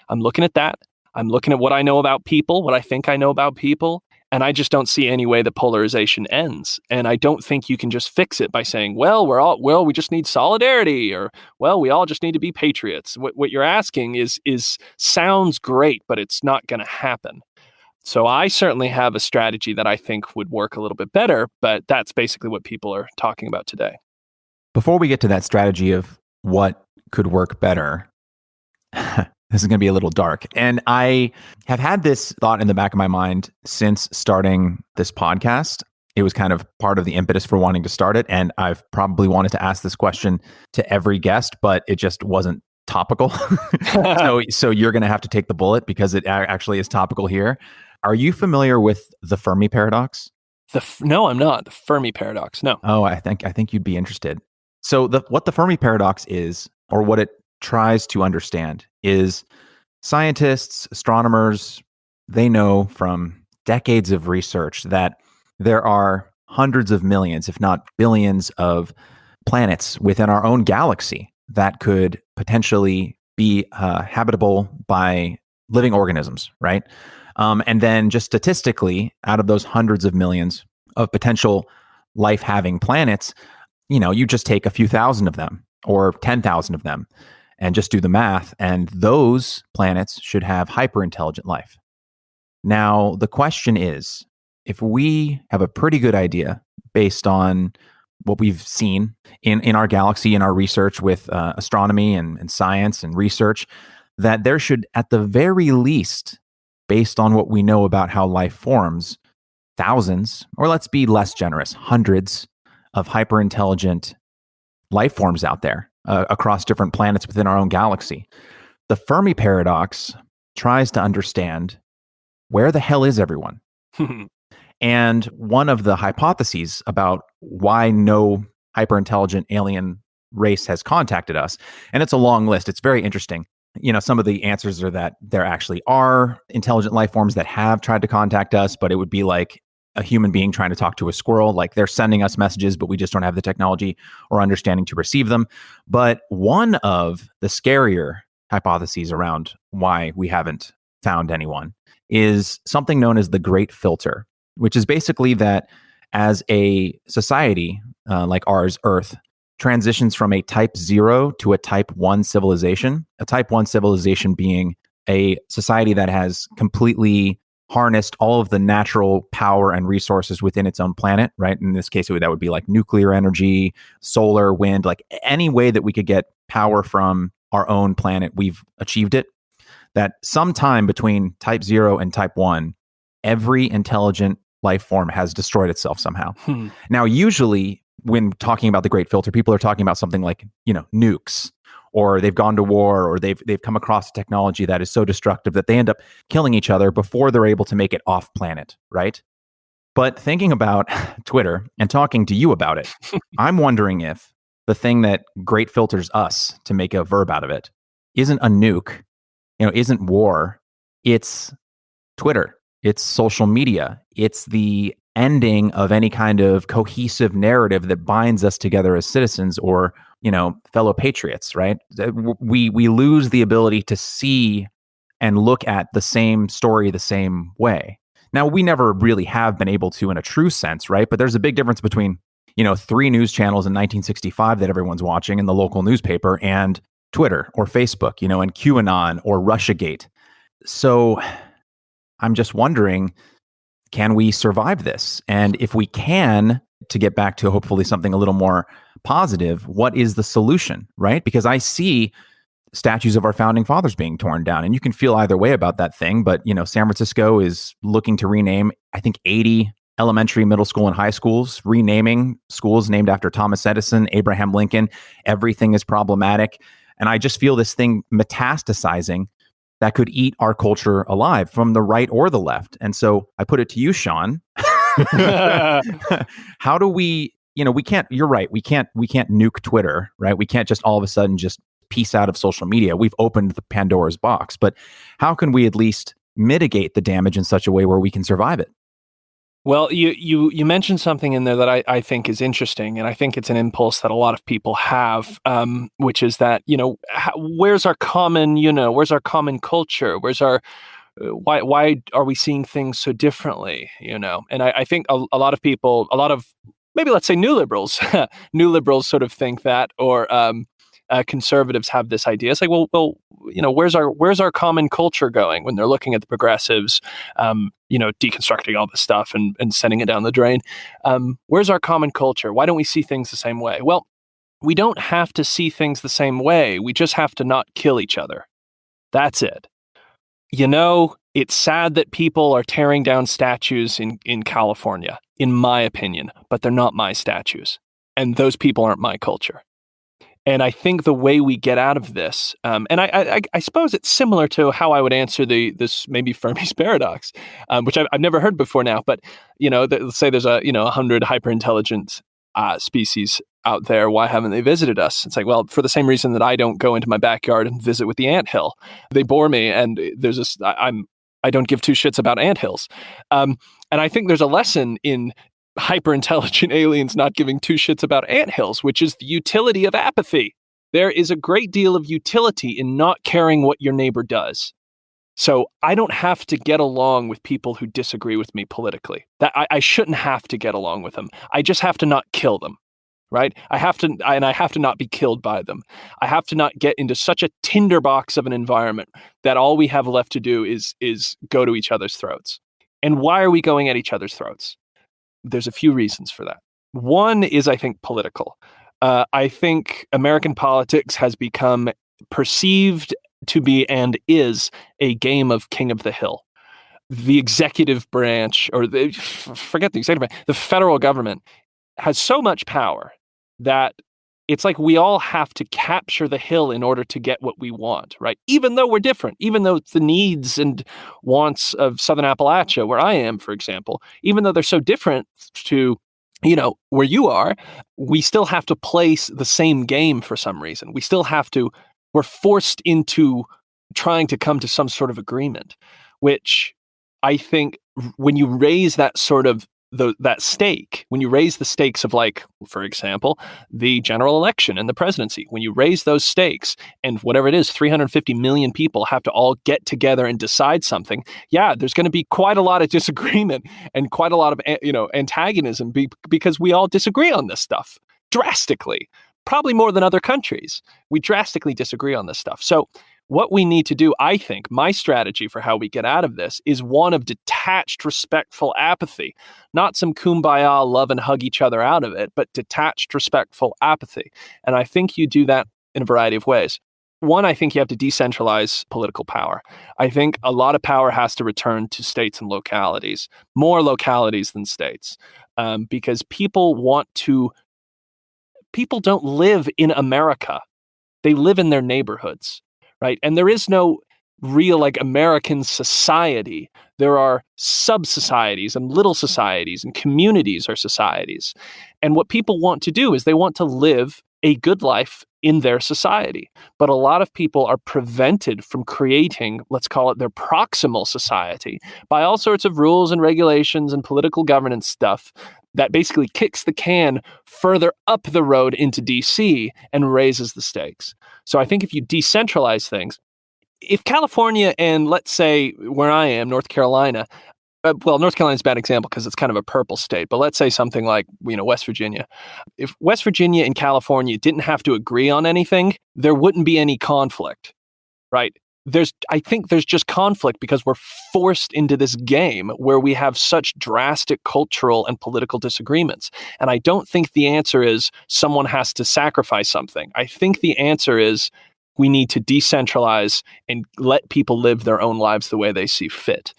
I'm looking at that. I'm looking at what I know about people, what I think I know about people, and I just don't see any way the polarization ends. And I don't think you can just fix it by saying, we just need solidarity, or, well, we all just need to be patriots. What you're asking is sounds great, but it's not going to happen. So I certainly have a strategy that I think would work a little bit better, but that's basically what people are talking about today. Before we get to that strategy of what could work better, this is going to be a little dark. And I have had this thought in the back of my mind since starting this podcast. It was kind of part of the impetus for wanting to start it. And I've probably wanted to ask this question to every guest, but it just wasn't topical. So you're going to have to take the bullet because it actually is topical here. Are you familiar with the Fermi paradox? No, I'm not. The Fermi paradox, no. Oh, I think you'd be interested. So what the Fermi paradox is, or what it tries to understand, is scientists, astronomers, they know from decades of research that there are hundreds of millions, if not billions, of planets within our own galaxy that could potentially be habitable by living organisms, right? And then just statistically, out of those hundreds of millions of potential life-having planets, you just take a few thousand of them or 10,000 of them and just do the math, and those planets should have hyper-intelligent life. Now, the question is, if we have a pretty good idea based on what we've seen in our galaxy, in our research with astronomy and science and research, that there should, at the very least, based on what we know about how life forms, thousands, or let's be less generous, hundreds of hyper-intelligent life forms out there across different planets within our own galaxy. The Fermi paradox tries to understand, where the hell is everyone? And one of the hypotheses about why no hyper-intelligent alien race has contacted us, and it's a long list, it's very interesting. Some of the answers are that there actually are intelligent life forms that have tried to contact us, but it would be like a human being trying to talk to a squirrel. Like, they're sending us messages, but we just don't have the technology or understanding to receive them. But one of the scarier hypotheses around why we haven't found anyone is something known as the Great Filter, which is basically that as a society like ours, Earth, transitions from a type 0 to a type 1 civilization, a type 1 civilization being a society that has completely harnessed all of the natural power and resources within its own planet, right? In this case, that would be like nuclear energy, solar, wind, like any way that we could get power from our own planet, we've achieved it. That sometime between type 0 and type 1, every intelligent life form has destroyed itself somehow. Now, usually when talking about the Great Filter, people are talking about something like, nukes, or they've gone to war, or they've come across a technology that is so destructive that they end up killing each other before they're able to make it off planet, right? But thinking about Twitter and talking to you about it, I'm wondering if the thing that Great Filters us, to make a verb out of it, isn't a nuke, isn't war, it's Twitter, it's social media, it's the ending of any kind of cohesive narrative that binds us together as citizens or, fellow patriots, right? We lose the ability to see and look at the same story the same way. Now, we never really have been able to in a true sense, right? But there's a big difference between, 3 news channels in 1965 that everyone's watching in the local newspaper and Twitter or Facebook, and QAnon or Russiagate. So I'm just wondering, can we survive this? And if we can, to get back to hopefully something a little more positive, what is the solution, right? Because I see statues of our founding fathers being torn down, and you can feel either way about that thing. But, San Francisco is looking to rename, I think, 80 elementary, middle school, and high schools, renaming schools named after Thomas Edison, Abraham Lincoln. Everything is problematic. And I just feel this thing metastasizing that could eat our culture alive from the right or the left. And so I put it to you, Shaun. How do we, we can't, you're right, we can't nuke Twitter, right? We can't just all of a sudden just piece out of social media. We've opened the Pandora's box, but how can we at least mitigate the damage in such a way where we can survive it? Well, you mentioned something in there that I think is interesting, and I think it's an impulse that a lot of people have, which is that, where's our common, where's our common culture? Where's our, why are we seeing things so differently, And I think a lot of people, maybe let's say new liberals sort of think that, or conservatives have this idea. It's like, well, where's our common culture going when they're looking at the progressives, deconstructing all this stuff and sending it down the drain? Where's our common culture? Why don't we see things the same way? Well, we don't have to see things the same way. We just have to not kill each other. That's it. It's sad that people are tearing down statues in California, in my opinion, but they're not my statues. And those people aren't my culture. And I think the way we get out of this, and I suppose it's similar to how I would answer this maybe Fermi's paradox, which I've never heard before now. But let's say there's 100 hyper-intelligent species out there. Why haven't they visited us? It's like, well, for the same reason that I don't go into my backyard and visit with the anthill. They bore me, and I don't give two shits about anthills. And I think there's a lesson in hyper intelligent aliens not giving two shits about anthills, which is the utility of apathy. There is a great deal of utility in not caring what your neighbor does. So I don't have to get along with people who disagree with me politically. That I shouldn't have to get along with them. I just have to not kill them, right? I have to not be killed by them. I have to not get into such a tinderbox of an environment that all we have left to do is go to each other's throats. And why are we going at each other's throats? There's a few reasons for that. One is, I think, political. I think American politics has become perceived to be and is a game of king of the hill. The executive branch, forget the executive branch, the federal government has so much power that it's like we all have to capture the hill in order to get what we want, right? Even though we're different, even though the needs and wants of Southern Appalachia, where I am, for example, even though they're so different to where you are, we still have to play the same game for some reason. We're forced into trying to come to some sort of agreement, which I think when you raise that sort of that stake, when you raise the stakes of, like, for example, the general election and the presidency, when you raise those stakes and whatever it is, 350 million people have to all get together and decide something, yeah, there's going to be quite a lot of disagreement and quite a lot of, antagonism because we all disagree on this stuff drastically, probably more than other countries. We drastically disagree on this stuff. So what we need to do, I think, my strategy for how we get out of this is one of detached, respectful apathy, not some kumbaya, love and hug each other out of it, but detached, respectful apathy. And I think you do that in a variety of ways. One, I think you have to decentralize political power. I think a lot of power has to return to states and localities, more localities than states, because people don't live in America. They live in their neighborhoods. Right. And there is no real, like, American society. There are sub-societies and little societies, and communities are societies. And what people want to do is they want to live a good life in their society. But a lot of people are prevented from creating, let's call it their proximal society, by all sorts of rules and regulations and political governance stuff that basically kicks the can further up the road into DC and raises the stakes. So I think if you decentralize things, if California and, let's say, where I am, North Carolina, North Carolina is a bad example because it's kind of a purple state, but let's say something like, West Virginia. If West Virginia and California didn't have to agree on anything, there wouldn't be any conflict, right? I think there's just conflict because we're forced into this game where we have such drastic cultural and political disagreements. And I don't think the answer is someone has to sacrifice something. I think the answer is we need to decentralize and let people live their own lives the way they see fit.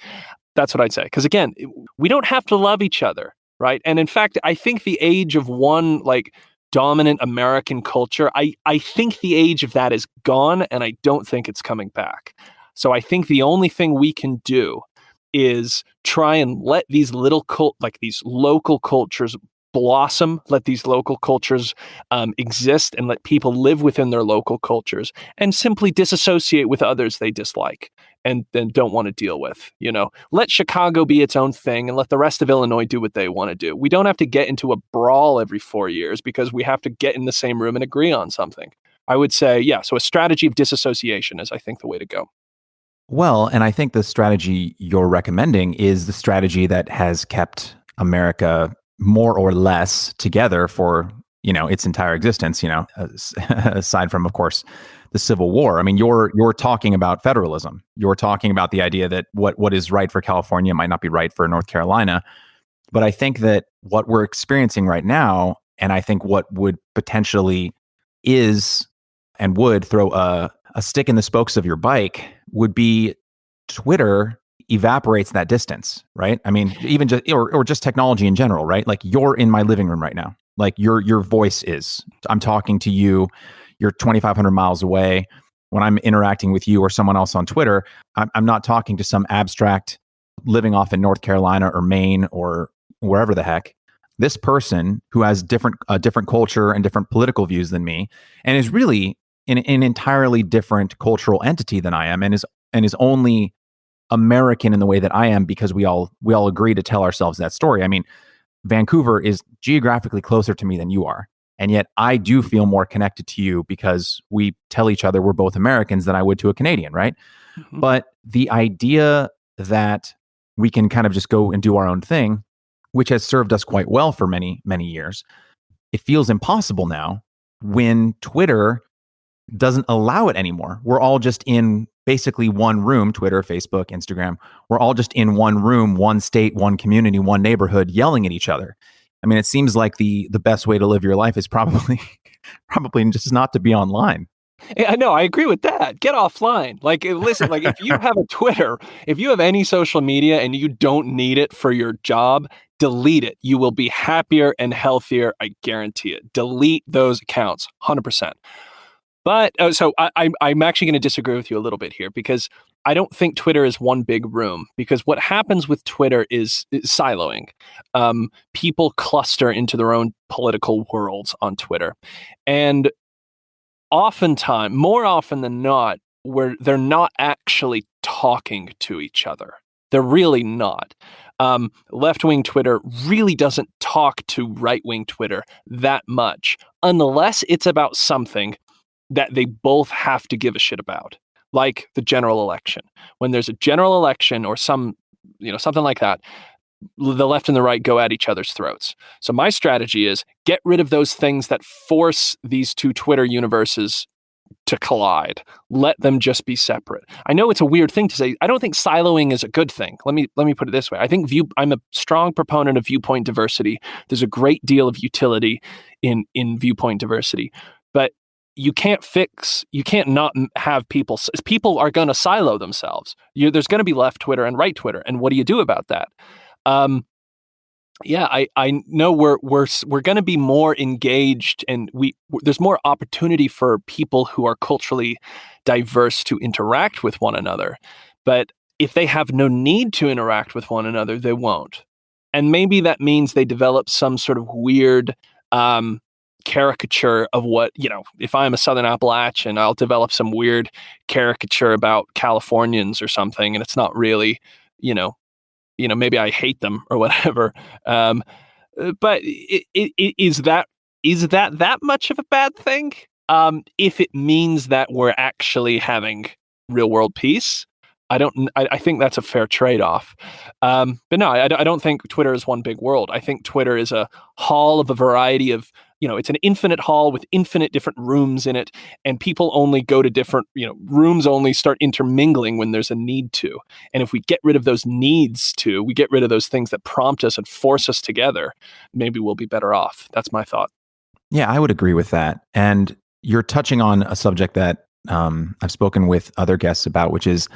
That's what I'd say. Because again, we don't have to love each other, right? And in fact, I think the age of one, like, dominant American culture, I think the age of that is gone, and I don't think it's coming back. So I think the only thing we can do is try and let these these local cultures blossom, let these local cultures exist, and let people live within their local cultures, and simply disassociate with others they dislike and then don't want to deal with. Let Chicago be its own thing and let the rest of Illinois do what they want to do. We don't have to get into a brawl every 4 years because we have to get in the same room and agree on something. I would say, so a strategy of disassociation is, I think, the way to go. Well, and I think the strategy you're recommending is the strategy that has kept America more or less together for, its entire existence, aside from, of course, the Civil War. I mean, you're talking about federalism. You're talking about the idea that what is right for California might not be right for North Carolina. But I think that what we're experiencing right now, and I think what would potentially is and would throw a stick in the spokes of your bike would be Twitter evaporates that distance, right? I mean, even just or just technology in general, right? Like, you're in my living room right now. Like, your voice is. I'm talking to you. You're 2,500 miles away. When I'm interacting with you or someone else on Twitter, I'm not talking to some abstract living off in North Carolina or Maine or wherever the heck. This person who has a different culture and different political views than me, and is really an entirely different cultural entity than I am, and is only American in the way that I am because we all agree to tell ourselves that story. I mean, Vancouver is geographically closer to me than you are. And yet I do feel more connected to you because we tell each other we're both Americans than I would to a Canadian, right? Mhm. But the idea that we can kind of just go and do our own thing, which has served us quite well for many, many years, it feels impossible now when Twitter doesn't allow it anymore. We're all just in basically one room, Twitter, Facebook, Instagram. We're all just in one room, one state, one community, one neighborhood, yelling at each other. I mean, it seems like the best way to live your life is probably just not to be online. I know, I agree with that. Get offline. Like, listen, like if you have a Twitter, if you have any social media and you don't need it for your job, delete it. You will be happier and healthier. I guarantee it. Delete those accounts, 100%. But so I'm actually going to disagree with you a little bit here because I don't think Twitter is one big room. Because what happens with Twitter is siloing. People cluster into their own political worlds on Twitter, and oftentimes, more often than not, where they're not actually talking to each other. They're really not. Left-wing Twitter really doesn't talk to right-wing Twitter that much, unless it's about something that they both have to give a shit about, like the general election. When there's a general election or something like that, the left and the right go at each other's throats. So my strategy is get rid of those things that force these two Twitter universes to collide. Let them just be separate. I know it's a weird thing to say. I don't think siloing is a good thing. Let me put it this way. I think I'm a strong proponent of viewpoint diversity. There's a great deal of utility in viewpoint diversity. But you can't not have people are going to silo themselves. There's going to be left Twitter and right Twitter. And what do you do about that? I know we're going to be more engaged, and there's more opportunity for people who are culturally diverse to interact with one another. But if they have no need to interact with one another, they won't. And maybe that means they develop some sort of weird caricature of what, if I'm a Southern Appalachian, I'll develop some weird caricature about Californians or something, and it's not really, maybe I hate them or whatever. But is that much of a bad thing? If it means that we're actually having real world peace, I think that's a fair trade-off. But no, I don't think Twitter is one big world. I think Twitter is a hall of a variety of, it's an infinite hall with infinite different rooms in it, and people only go to different, rooms only start intermingling when there's a need to. And if we get rid of those needs to, we get rid of those things that prompt us and force us together, maybe we'll be better off. That's my thought. Yeah, I would agree with that. And you're touching on a subject that I've spoken with other guests about, which is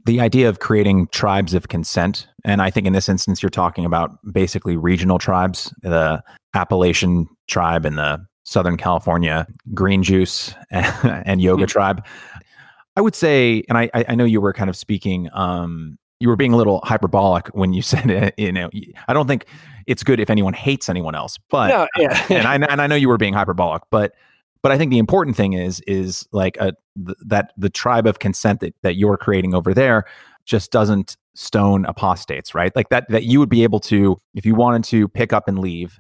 the idea of creating tribes of consent. And I think in this instance, you're talking about basically regional tribes, the Appalachian tribe and the Southern California green juice and yoga tribe. I would say, and I know you were kind of speaking, you were being a little hyperbolic when you said it. I don't think it's good if anyone hates anyone else, but no, yeah. and I know you were being hyperbolic, but I think the important thing is like that the tribe of consent that you're creating over there just doesn't stone apostates, right? Like that you would be able to, if you wanted to pick up and leave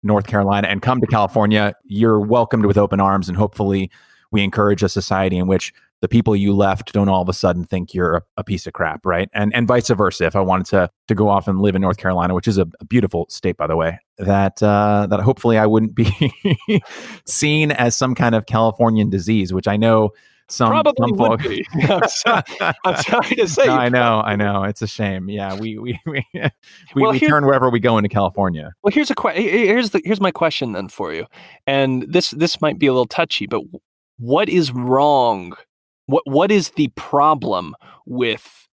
North Carolina and come to California, you're welcomed with open arms. And hopefully we encourage a society in which the people you left don't all of a sudden think you're a piece of crap, right? And vice versa. If I wanted to go off and live in North Carolina, which is a beautiful state, by the way, that hopefully I wouldn't be seen as some kind of Californian disease, which I know some would be. I'm sorry to say. No, I know. It's a shame. Yeah, we turn wherever we go into California. Well, here's my question then for you, and this might be a little touchy, but what is wrong? What is the problem with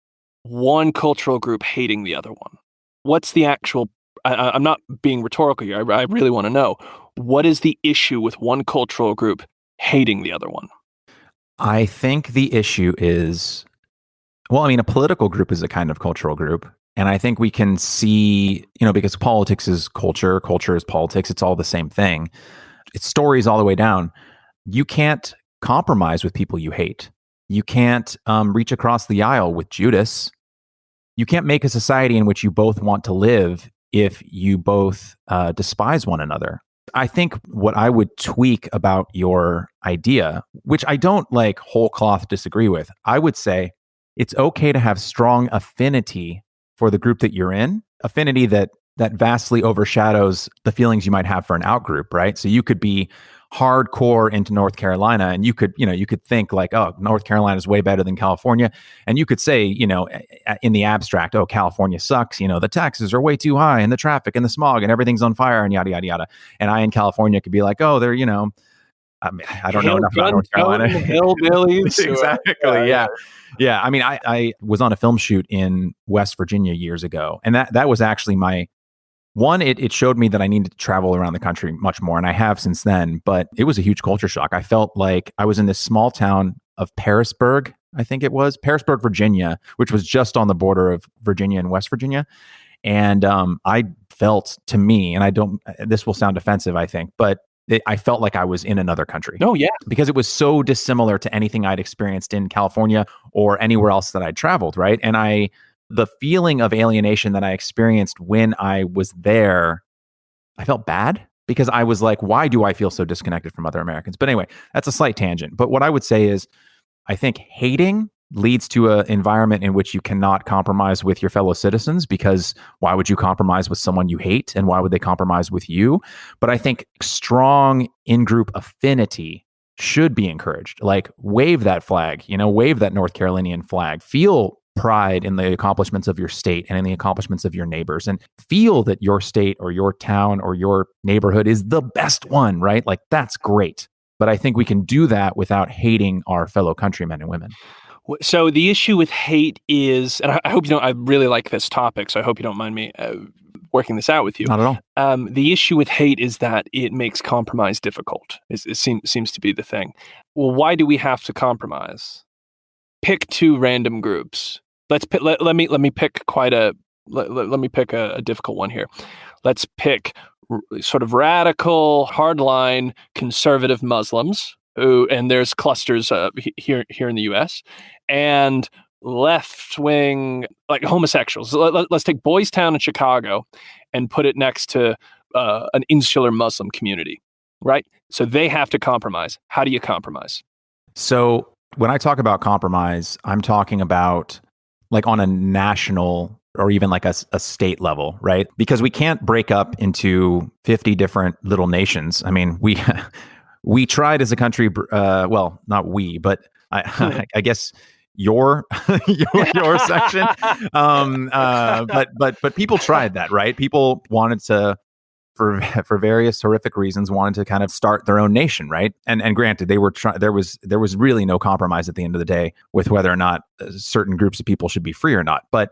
one cultural group hating the other one? What's the actual? I'm not being rhetorical here. I really want to know, what is the issue with one cultural group hating the other one? I think the issue is, well, I mean, a political group is a kind of cultural group. And I think we can see, because politics is culture, culture is politics, it's all the same thing. It's stories all the way down. You can't compromise with people you hate. You can't reach across the aisle with Judas. You can't make a society in which you both want to live if you both despise one another. I think what I would tweak about your idea, which I don't like whole cloth disagree with, I would say it's okay to have strong affinity for the group that you're in, affinity that vastly overshadows the feelings you might have for an outgroup, right? So you could be hardcore into North Carolina and you could think like, oh, North Carolina is way better than California. And you could say, in the abstract, oh, California sucks. The taxes are way too high and the traffic and the smog and everything's on fire and yada, yada, yada. And I in California could be like, oh, they're, I mean, I don't know enough about North Carolina. Hillbillies. Exactly. Yeah. I mean, I was on a film shoot in West Virginia years ago. And that was actually my one. It showed me that I needed to travel around the country much more. And I have since then, but it was a huge culture shock. I felt like I was in this small town of Parisburg, I think it was Parisburg, Virginia, which was just on the border of Virginia and West Virginia. And I felt, to me, and this will sound offensive, I think, but I felt like I was in another country. Oh, yeah. Because it was so dissimilar to anything I'd experienced in California or anywhere else that I'd traveled, right? And the feeling of alienation that I experienced when I was there, I felt bad because I was like, why do I feel so disconnected from other Americans? But anyway, that's a slight tangent. But what I would say is, I think hating leads to an environment in which you cannot compromise with your fellow citizens, because why would you compromise with someone you hate and why would they compromise with you? But I think strong in-group affinity should be encouraged. Like, wave that flag, wave that North Carolinian flag, feel pride in the accomplishments of your state and in the accomplishments of your neighbors, and feel that your state or your town or your neighborhood is the best one, right? Like, that's great. But I think we can do that without hating our fellow countrymen and women. So the issue with hate is, and I hope you don't, I really like this topic, so I hope you don't mind me working this out with you. Not at all. The issue with hate is that it makes compromise difficult. It seems to be the thing. Well, why do we have to compromise? Pick two random groups. Let me pick let me pick a difficult one here. Let's pick sort of radical, hardline, conservative Muslims. And there's clusters here in the U.S. and left-wing, like homosexuals. Let's take Boys Town in Chicago and put it next to an insular Muslim community, right? So they have to compromise. How do you compromise? So when I talk about compromise, I'm talking about like on a national or even like a state level, right? Because we can't break up into 50 different little nations. I mean, we tried as a country, well, not we, but I guess your section. But people tried that, right? People wanted to, for various horrific reasons, wanted to kind of start their own nation, right? And granted, there was really no compromise at the end of the day with whether or not certain groups of people should be free or not. But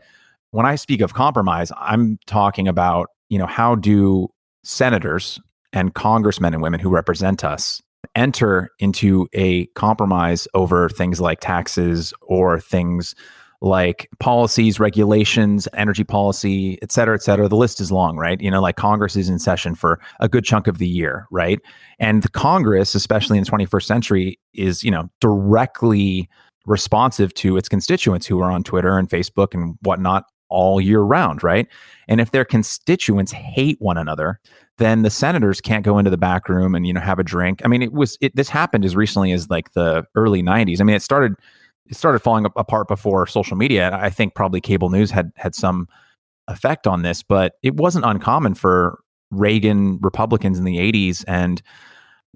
when I speak of compromise, I'm talking about, how do senators and congressmen and women who represent us enter into a compromise over things like taxes or things like policies, regulations, energy policy, et cetera, et cetera. The list is long, right? Like Congress is in session for a good chunk of the year, right? And the Congress, especially in the 21st century, is, directly responsive to its constituents who are on Twitter and Facebook and whatnot all year round, right? And if their constituents hate one another, then the senators can't go into the back room and have a drink. I mean, this happened as recently as like the early 90s. I mean, it started falling apart before social media. And I think probably cable news had some effect on this, but it wasn't uncommon for Reagan Republicans in the 80s and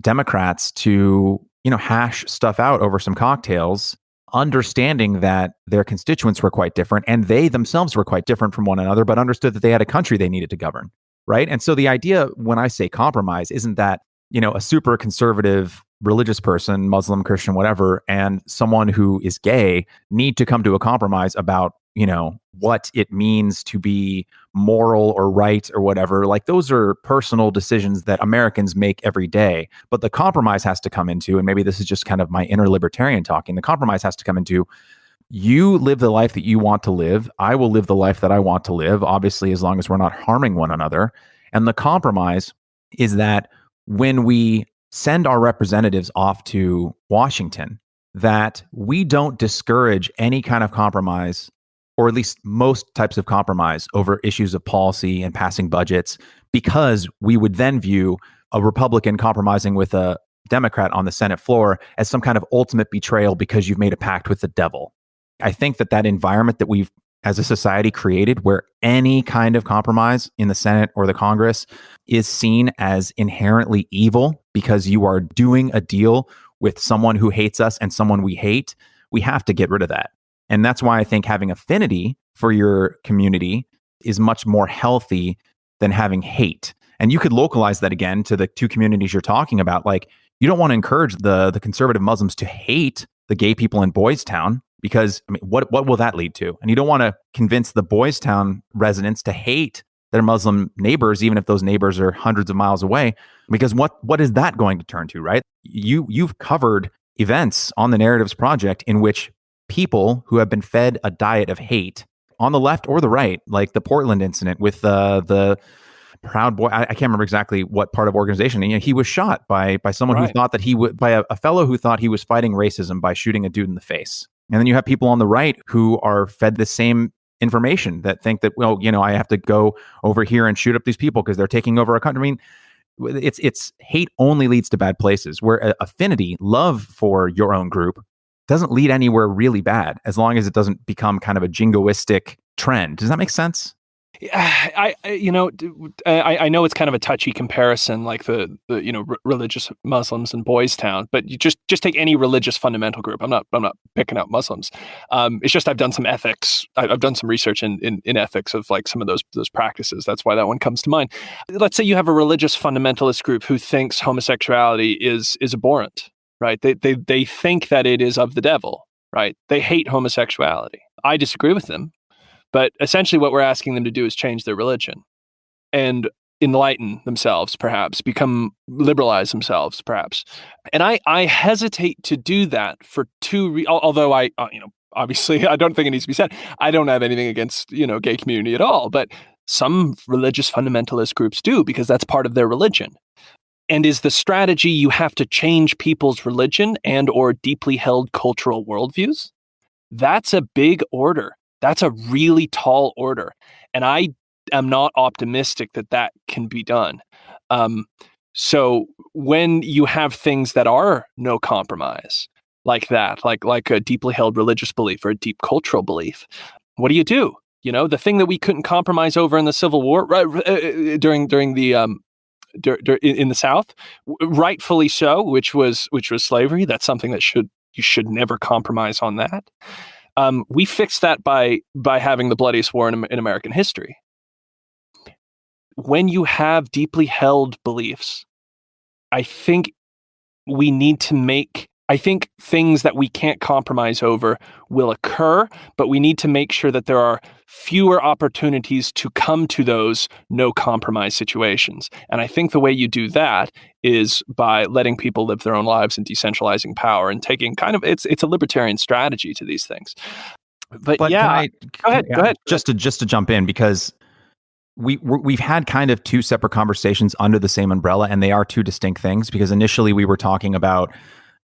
Democrats to, hash stuff out over some cocktails, understanding that their constituents were quite different and they themselves were quite different from one another, but understood that they had a country they needed to govern. Right. And so the idea when I say compromise isn't that, a super conservative religious person, Muslim, Christian, whatever, and someone who is gay need to come to a compromise about, what it means to be moral or right or whatever. Like, those are personal decisions that Americans make every day. But the compromise has to come into, and maybe this is just kind of my inner libertarian talking, the compromise has to come into, you live the life that you want to live. I will live the life that I want to live, obviously, as long as we're not harming one another. And the compromise is that when we send our representatives off to Washington, that we don't discourage any kind of compromise or at least most types of compromise over issues of policy and passing budgets, because we would then view a Republican compromising with a Democrat on the Senate floor as some kind of ultimate betrayal because you've made a pact with the devil. I think that environment that we've as a society created, where any kind of compromise in the Senate or the Congress is seen as inherently evil because you are doing a deal with someone who hates us and someone we hate, we have to get rid of that. And that's why I think having affinity for your community is much more healthy than having hate. And you could localize that again to the two communities you're talking about. Like, you don't want to encourage the conservative Muslims to hate the gay people in Boys Town, because I mean, what will that lead to? And you don't want to convince the Boys Town residents to hate their Muslim neighbors, even if those neighbors are hundreds of miles away, because what is that going to turn to, right? You've covered events on the Narratives Project in which people who have been fed a diet of hate on the left or the right, like the Portland incident with the Proud Boy. I can't remember exactly what part of organization. And, he was shot by someone who thought that he would, by a fellow who thought he was fighting racism by shooting a dude in the face. And then you have people on the right who are fed the same information, that think that, well, I have to go over here and shoot up these people because they're taking over our country. I mean, it's hate only leads to bad places, where affinity, love for your own group, doesn't lead anywhere really bad, as long as it doesn't become kind of a jingoistic trend. Does that make sense? I know it's kind of a touchy comparison, like the religious Muslims in Boys Town, but you just take any religious fundamental group. I'm not picking out Muslims. It's just I've done some ethics. I've done some research in ethics of like some of those practices. That's why that one comes to mind. Let's say you have a religious fundamentalist group who thinks homosexuality is abhorrent, right? They think that it is of the devil, right? They hate homosexuality. I disagree with them. But essentially what we're asking them to do is change their religion and enlighten themselves, perhaps, liberalize themselves, perhaps. And I hesitate to do that for although I obviously I don't think it needs to be said. I don't have anything against, gay community at all, but some religious fundamentalist groups do, because that's part of their religion. And is the strategy you have to change people's religion and or deeply held cultural worldviews? That's a big order. That's a really tall order. And I am not optimistic that can be done. So when you have things that are no compromise like that, like a deeply held religious belief or a deep cultural belief, what do? The thing that we couldn't compromise over in the Civil War, during the in the South, rightfully so, which was slavery. That's something that you should never compromise on that. We fixed that by having the bloodiest war in American history. When you have deeply held beliefs, I think we need to I think things that we can't compromise over will occur, but we need to make sure that there are fewer opportunities to come to those no compromise situations. And I think the way you do that is by letting people live their own lives and decentralizing power and taking it's a libertarian strategy to these things. But yeah, go ahead. Just to jump in, because we've had kind of two separate conversations under the same umbrella, and they are two distinct things, because initially we were talking about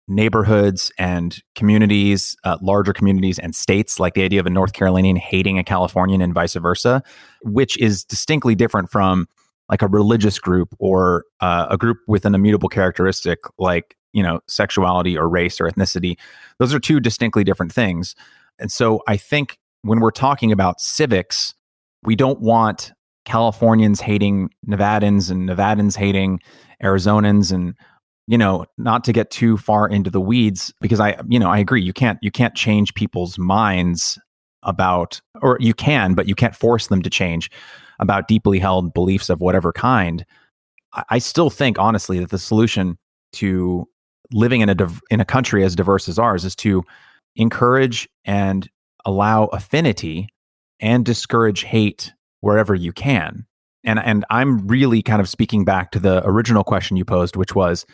neighborhoods and communities, larger communities and states, like the idea of a North Carolinian hating a Californian and vice versa, which is distinctly different from like a religious group or a group with an immutable characteristic like, sexuality or race or ethnicity. Those are two distinctly different things. And so I think when we're talking about civics, we don't want Californians hating Nevadans and Nevadans hating Arizonans, and not to get too far into the weeds, because I agree, you can't change people's minds about, or you can, but you can't force them to change about deeply held beliefs of whatever kind. I still think, honestly, that the solution to living in a country as diverse as ours is to encourage and allow affinity and discourage hate wherever you can. And I'm really kind of speaking back to the original question you posed, which was,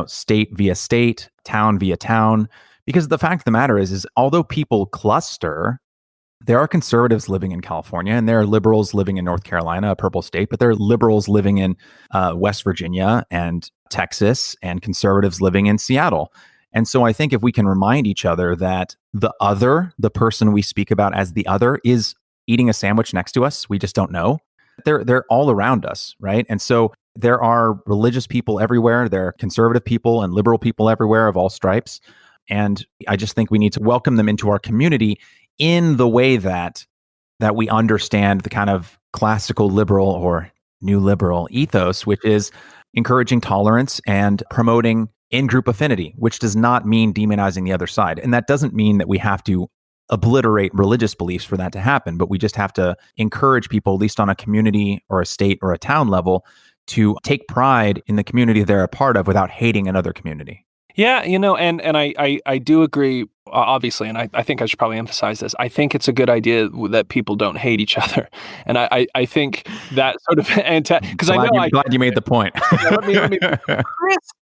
state via state, town via town, because the fact of the matter is although people cluster, there are conservatives living in California and there are liberals living in North Carolina, a purple state, but there are liberals living in West Virginia and Texas, and conservatives living in Seattle. And so I think if we can remind each other that the other, the person we speak about as the other, is eating a sandwich next to us. We just don't know. They're all around us, right? And so there are religious people everywhere. There are conservative people and liberal people everywhere of all stripes. And I just think we need to welcome them into our community in the way that we understand the kind of classical liberal or new liberal ethos, which is encouraging tolerance and promoting in-group affinity, which does not mean demonizing the other side. And that doesn't mean that we have to obliterate religious beliefs for that to happen, but we just have to encourage people, at least on a community or a state or a town level, to take pride in the community they're a part of without hating another community. Yeah, and I do agree, obviously, and I think I should probably emphasize this. I think it's a good idea that people don't hate each other. And I think that sort of because I know I'm glad you made the point.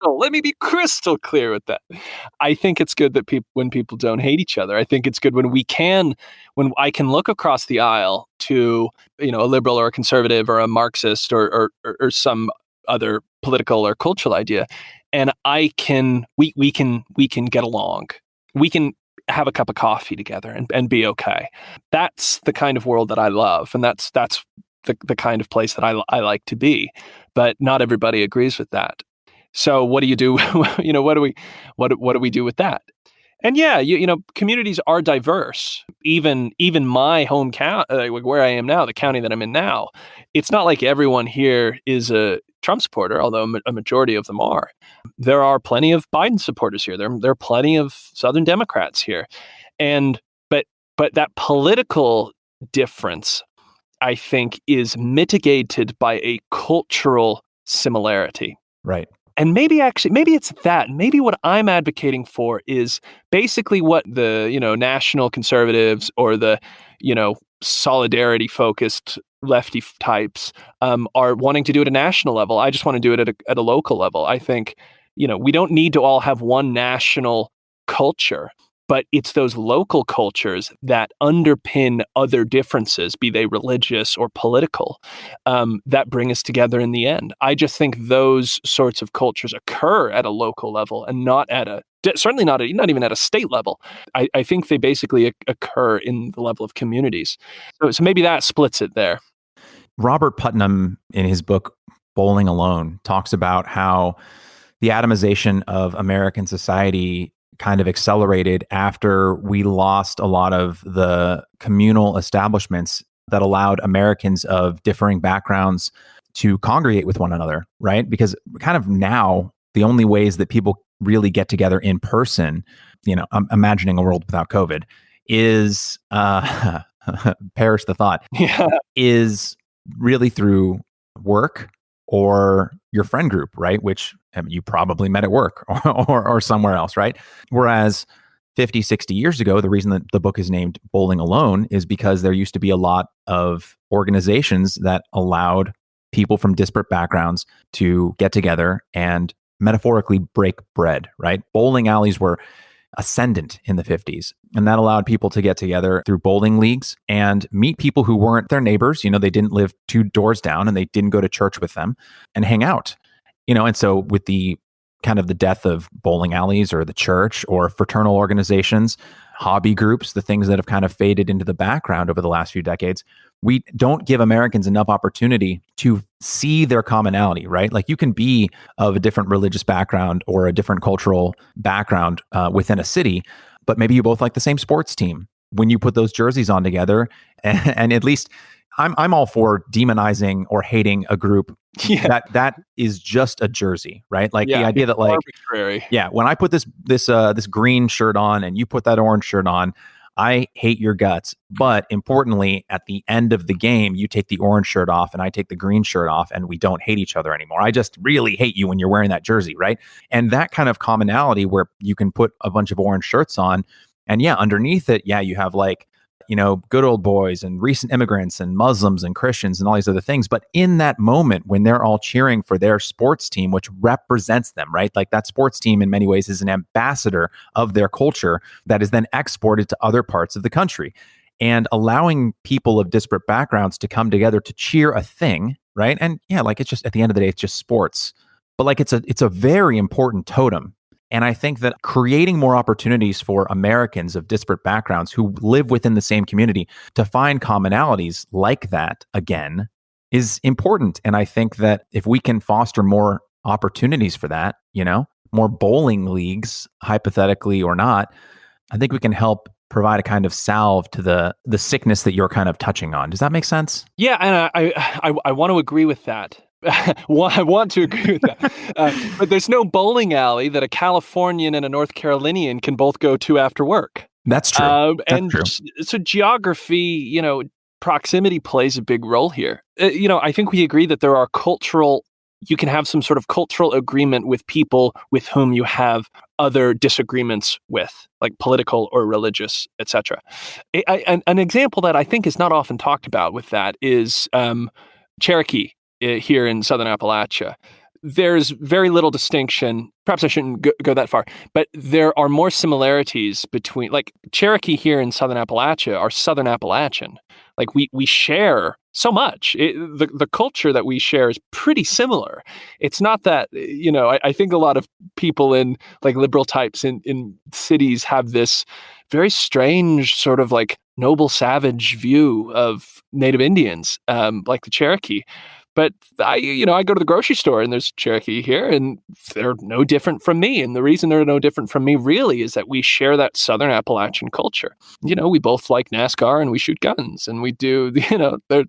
Let me be crystal clear with that. I think it's good that when people don't hate each other. I think it's good when I can look across the aisle to, a liberal or a conservative or a Marxist or some other political or cultural idea, and we can get along. We can have a cup of coffee together and be okay. That's the kind of world that I love, and that's the kind of place that I like to be. But not everybody agrees with that. So what do you do? What do we do with that? And yeah, communities are diverse. Even my home county, where I am now, the county that I'm in now, it's not like everyone here is a Trump supporter, although a majority of them are. There are plenty of Biden supporters here. There are plenty of Southern Democrats here, but that political difference, I think, is mitigated by a cultural similarity. Right. And maybe it's that. Maybe what I'm advocating for is basically what the, national conservatives or the, solidarity focused lefty types are wanting to do at a national level. I just want to do it at a local level. I think, we don't need to all have one national culture, but it's those local cultures that underpin other differences, be they religious or political, that bring us together in the end. I just think those sorts of cultures occur at a local level and certainly not even at a state level. I think they basically occur in the level of communities. So maybe that splits it there. Robert Putnam, in his book Bowling Alone, talks about how the atomization of American society kind of accelerated after we lost a lot of the communal establishments that allowed Americans of differing backgrounds to congregate with one another, right? Because kind of now, the only ways that people really get together in person, I'm imagining a world without COVID, is, perish the thought, is really through work or your friend group, right? Which you probably met at work or somewhere else, right? Whereas 50, 60 years ago, the reason that the book is named Bowling Alone is because there used to be a lot of organizations that allowed people from disparate backgrounds to get together and metaphorically break bread, right? Bowling alleys were ascendant in the 50s. And that allowed people to get together through bowling leagues and meet people who weren't their neighbors. They didn't live 2 doors down and they didn't go to church with them, and hang out. And so with the kind of the death of bowling alleys or the church or fraternal organizations, hobby groups, the things that have kind of faded into the background over the last few decades, we don't give Americans enough opportunity to see their commonality, right? Like, you can be of a different religious background or a different cultural background within a city, but maybe you both like the same sports team. When you put those jerseys on together, and at least I'm all for demonizing or hating a group that is just a jersey, right? Like the idea that, like, arbitrary. When I put this green shirt on and you put that orange shirt on, I hate your guts. But importantly, at the end of the game, you take the orange shirt off and I take the green shirt off, and we don't hate each other anymore. I just really hate you when you're wearing that jersey, right? And that kind of commonality where you can put a bunch of orange shirts on, and underneath it, you have like, good old boys and recent immigrants and Muslims and Christians and all these other things. But in that moment, when they're all cheering for their sports team, which represents them, right? Like, that sports team in many ways is an ambassador of their culture that is then exported to other parts of the country. And allowing people of disparate backgrounds to come together to cheer a thing, right? And it's just, at the end of the day, it's just sports. But like, it's a very important totem. And I think that creating more opportunities for Americans of disparate backgrounds who live within the same community to find commonalities like that again is important. And I think that if we can foster more opportunities for that, more bowling leagues, hypothetically or not, I think we can help provide a kind of salve to the sickness that you're kind of touching on. Does that make sense? Yeah, and I want to agree with that. I want to agree with that. But there's no bowling alley that a Californian and a North Carolinian can both go to after work. That's true. That's true. So geography, proximity plays a big role here. I think we agree that there are you can have some sort of cultural agreement with people with whom you have other disagreements with, like political or religious, etc. An example that I think is not often talked about with that is Cherokee here in Southern Appalachia. There's very little distinction. Perhaps I shouldn't go that far, but there are more similarities between, like, Cherokee here in Southern Appalachia are Southern Appalachian. Like, we share so much. The culture that we share is pretty similar. It's not that, I think a lot of people in, like, liberal types in cities have this very strange sort of like noble savage view of Native Indians, like the Cherokee. But I go to the grocery store and there's Cherokee here and they're no different from me. And the reason they're no different from me really is that we share that Southern Appalachian culture. We both like NASCAR and we shoot guns and we do,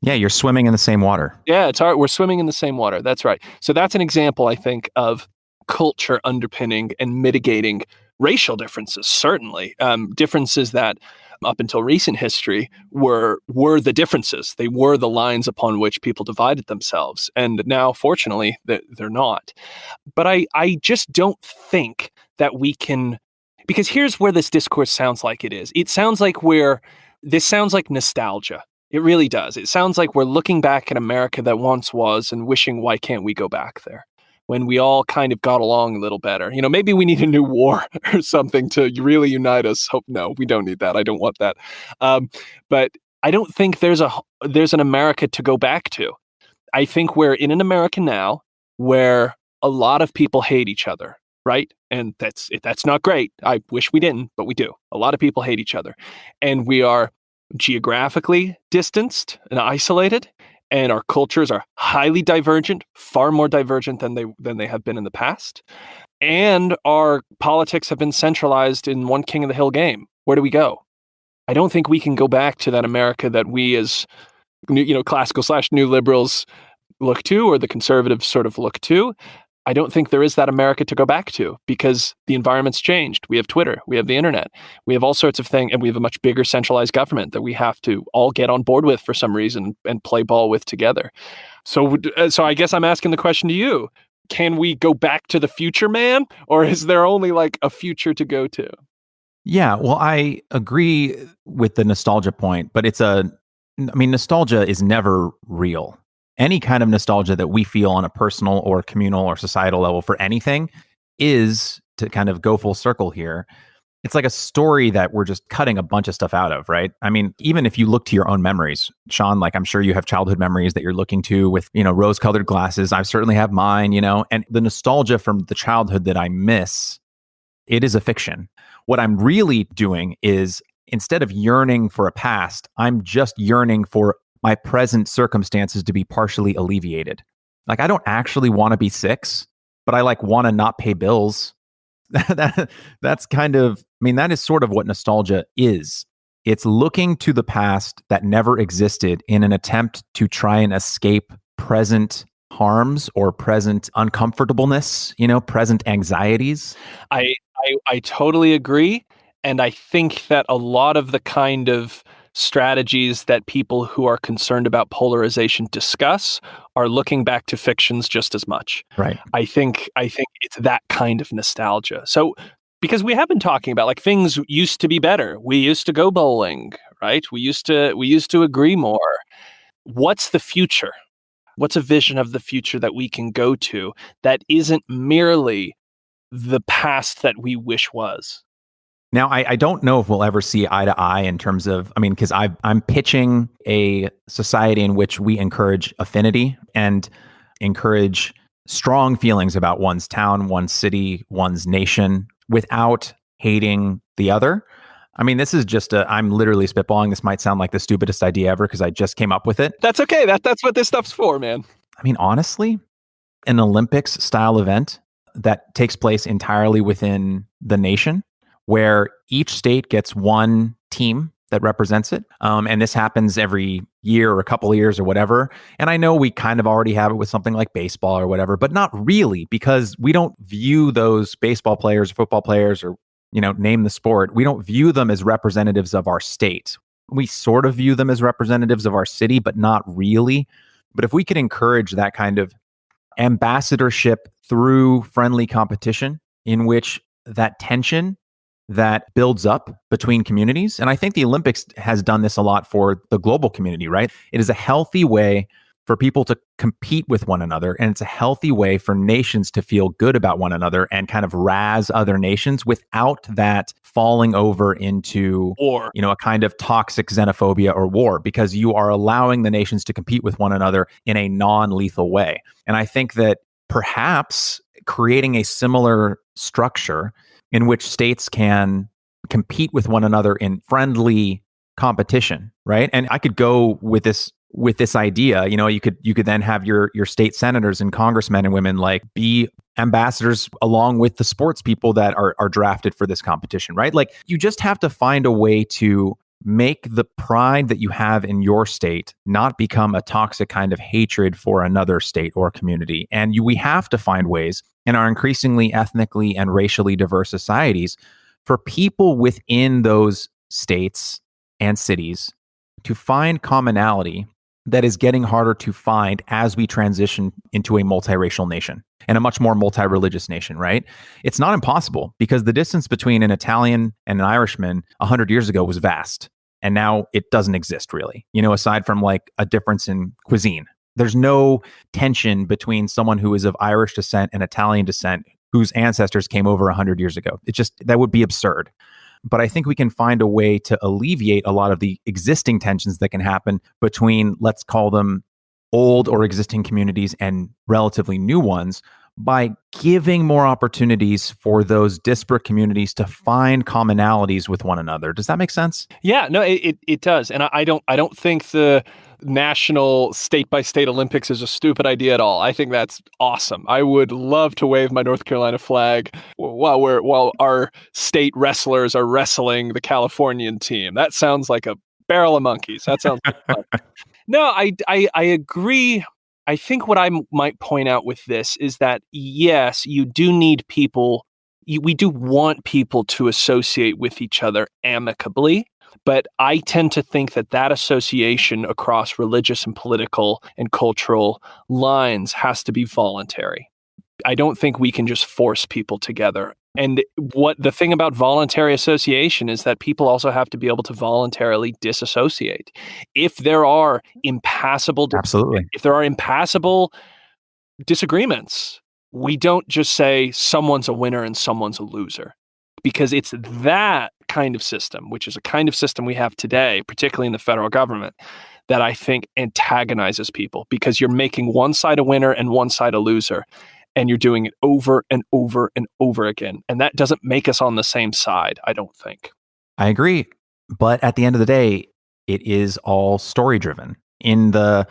yeah, you're swimming in the same water. Yeah, it's hard. We're swimming in the same water. That's right. So that's an example, I think, of culture underpinning and mitigating racial differences, certainly. Differences that up until recent history were the differences. They were the lines upon which people divided themselves. And now, fortunately, they're not. But I just don't think that we can, because here's where this discourse sounds like it is. It sounds like this sounds like nostalgia. It really does. It sounds like we're looking back at America that once was and wishing, why can't we go back there? When we all kind of got along a little better. Maybe we need a new war or something to really unite us. No, we don't need that. I don't want that. But I don't think there's an America to go back to. I think we're in an America now where a lot of people hate each other, right? And that's not great. I wish we didn't, but we do. A lot of people hate each other. And we are geographically distanced and isolated. And our cultures are highly divergent, far more divergent than they have been in the past. And our politics have been centralized in one king of the hill game. Where do we go? I don't think we can go back to that America that we as classical/new liberals look to, or the conservatives sort of look to. I don't think there is that America to go back to because the environment's changed. We have Twitter, we have the internet, we have all sorts of things, and we have a much bigger centralized government that we have to all get on board with for some reason and play ball with together. So I guess I'm asking the question to you. Can we go back to the future, man? Or is there only like a future to go to? Yeah, well, I agree with the nostalgia point, but nostalgia is never real. Any kind of nostalgia that we feel on a personal or communal or societal level for anything is, to kind of go full circle here, it's like a story that we're just cutting a bunch of stuff out of, right? I mean, even if you look to your own memories, Shaun, like I'm sure you have childhood memories that you're looking to with, rose-colored glasses. I certainly have mine, and the nostalgia from the childhood that I miss, it is a fiction. What I'm really doing is, instead of yearning for a past, I'm just yearning for my present circumstances to be partially alleviated. Like, I don't actually want to be 6, but I want to not pay bills. That's kind of, that is sort of what nostalgia is. It's looking to the past that never existed in an attempt to try and escape present harms or present uncomfortableness, present anxieties. I totally agree. And I think that a lot of the kind of strategies that people who are concerned about polarization discuss are looking back to fictions just as much. Right. I think it's that kind of nostalgia. So, because we have been talking about, like, things used to be better. We used to go bowling, right? We used to agree more. What's the future? What's a vision of the future that we can go to that isn't merely the past that we wish was? Now, I don't know if we'll ever see eye to eye in terms of, because I'm pitching a society in which we encourage affinity and encourage strong feelings about one's town, one's city, one's nation. without hating the other. I mean, this is just I'm literally spitballing. This might sound like the stupidest idea ever because I just came up with it. That's okay. That's what this stuff's for, man. I mean, honestly, an Olympics style event that takes place entirely within the nation, where each state gets one team that represents it. And this happens every year or a couple of years or whatever. And I know we kind of already have it with something like baseball or whatever, but not really, because we don't view those baseball players, football players, or, name the sport. We don't view them as representatives of our state. We sort of view them as representatives of our city, but not really. But if we could encourage that kind of ambassadorship through friendly competition in which that tension that builds up between communities. And I think the Olympics has done this a lot for the global community, right? It is a healthy way for people to compete with one another. And it's a healthy way for nations to feel good about one another and kind of razz other nations without that falling over into war, a kind of toxic xenophobia or war, because you are allowing the nations to compete with one another in a non-lethal way. And I think that perhaps creating a similar structure in which states can compete with one another in friendly competition, right? And I could go with this idea. You could then have your state senators and congressmen and women like be ambassadors along with the sports people that are drafted for this competition, right? Like, you just have to find a way to make the pride that you have in your state not become a toxic kind of hatred for another state or community. And we have to find ways in our increasingly ethnically and racially diverse societies for people within those states and cities to find commonality that is getting harder to find as we transition into a multiracial nation and a much more multi-religious nation, right? It's not impossible, because the distance between an Italian and an Irishman 100 years ago was vast. And now it doesn't exist really, aside from like a difference in cuisine. There's no tension between someone who is of Irish descent and Italian descent whose ancestors came over 100 years ago. That would be absurd. But I think we can find a way to alleviate a lot of the existing tensions that can happen between, let's call them, old or existing communities and relatively new ones, by giving more opportunities for those disparate communities to find commonalities with one another. Does that make sense? Yeah, no, it does. And I don't think the national state-by-state Olympics is a stupid idea at all. I think that's awesome. I would love to wave my North Carolina flag while our state wrestlers are wrestling the Californian team. That sounds like a barrel of monkeys. That sounds like fun. No, I agree. I think what I might point out with this is that, yes, you do need people. We do want people to associate with each other amicably. But I tend to think that association across religious and political and cultural lines has to be voluntary. I don't think we can just force people together. And what the thing about voluntary association is that people also have to be able to voluntarily disassociate. If there are impassable disagreements, we don't just say someone's a winner and someone's a loser, because it's that kind of system, which is a kind of system we have today, particularly in the federal government, that I think antagonizes people, because you're making one side a winner and one side a loser. And you're doing it over and over and over again. And that doesn't make us on the same side, I don't think. I agree. But at the end of the day, it is all story driven. In the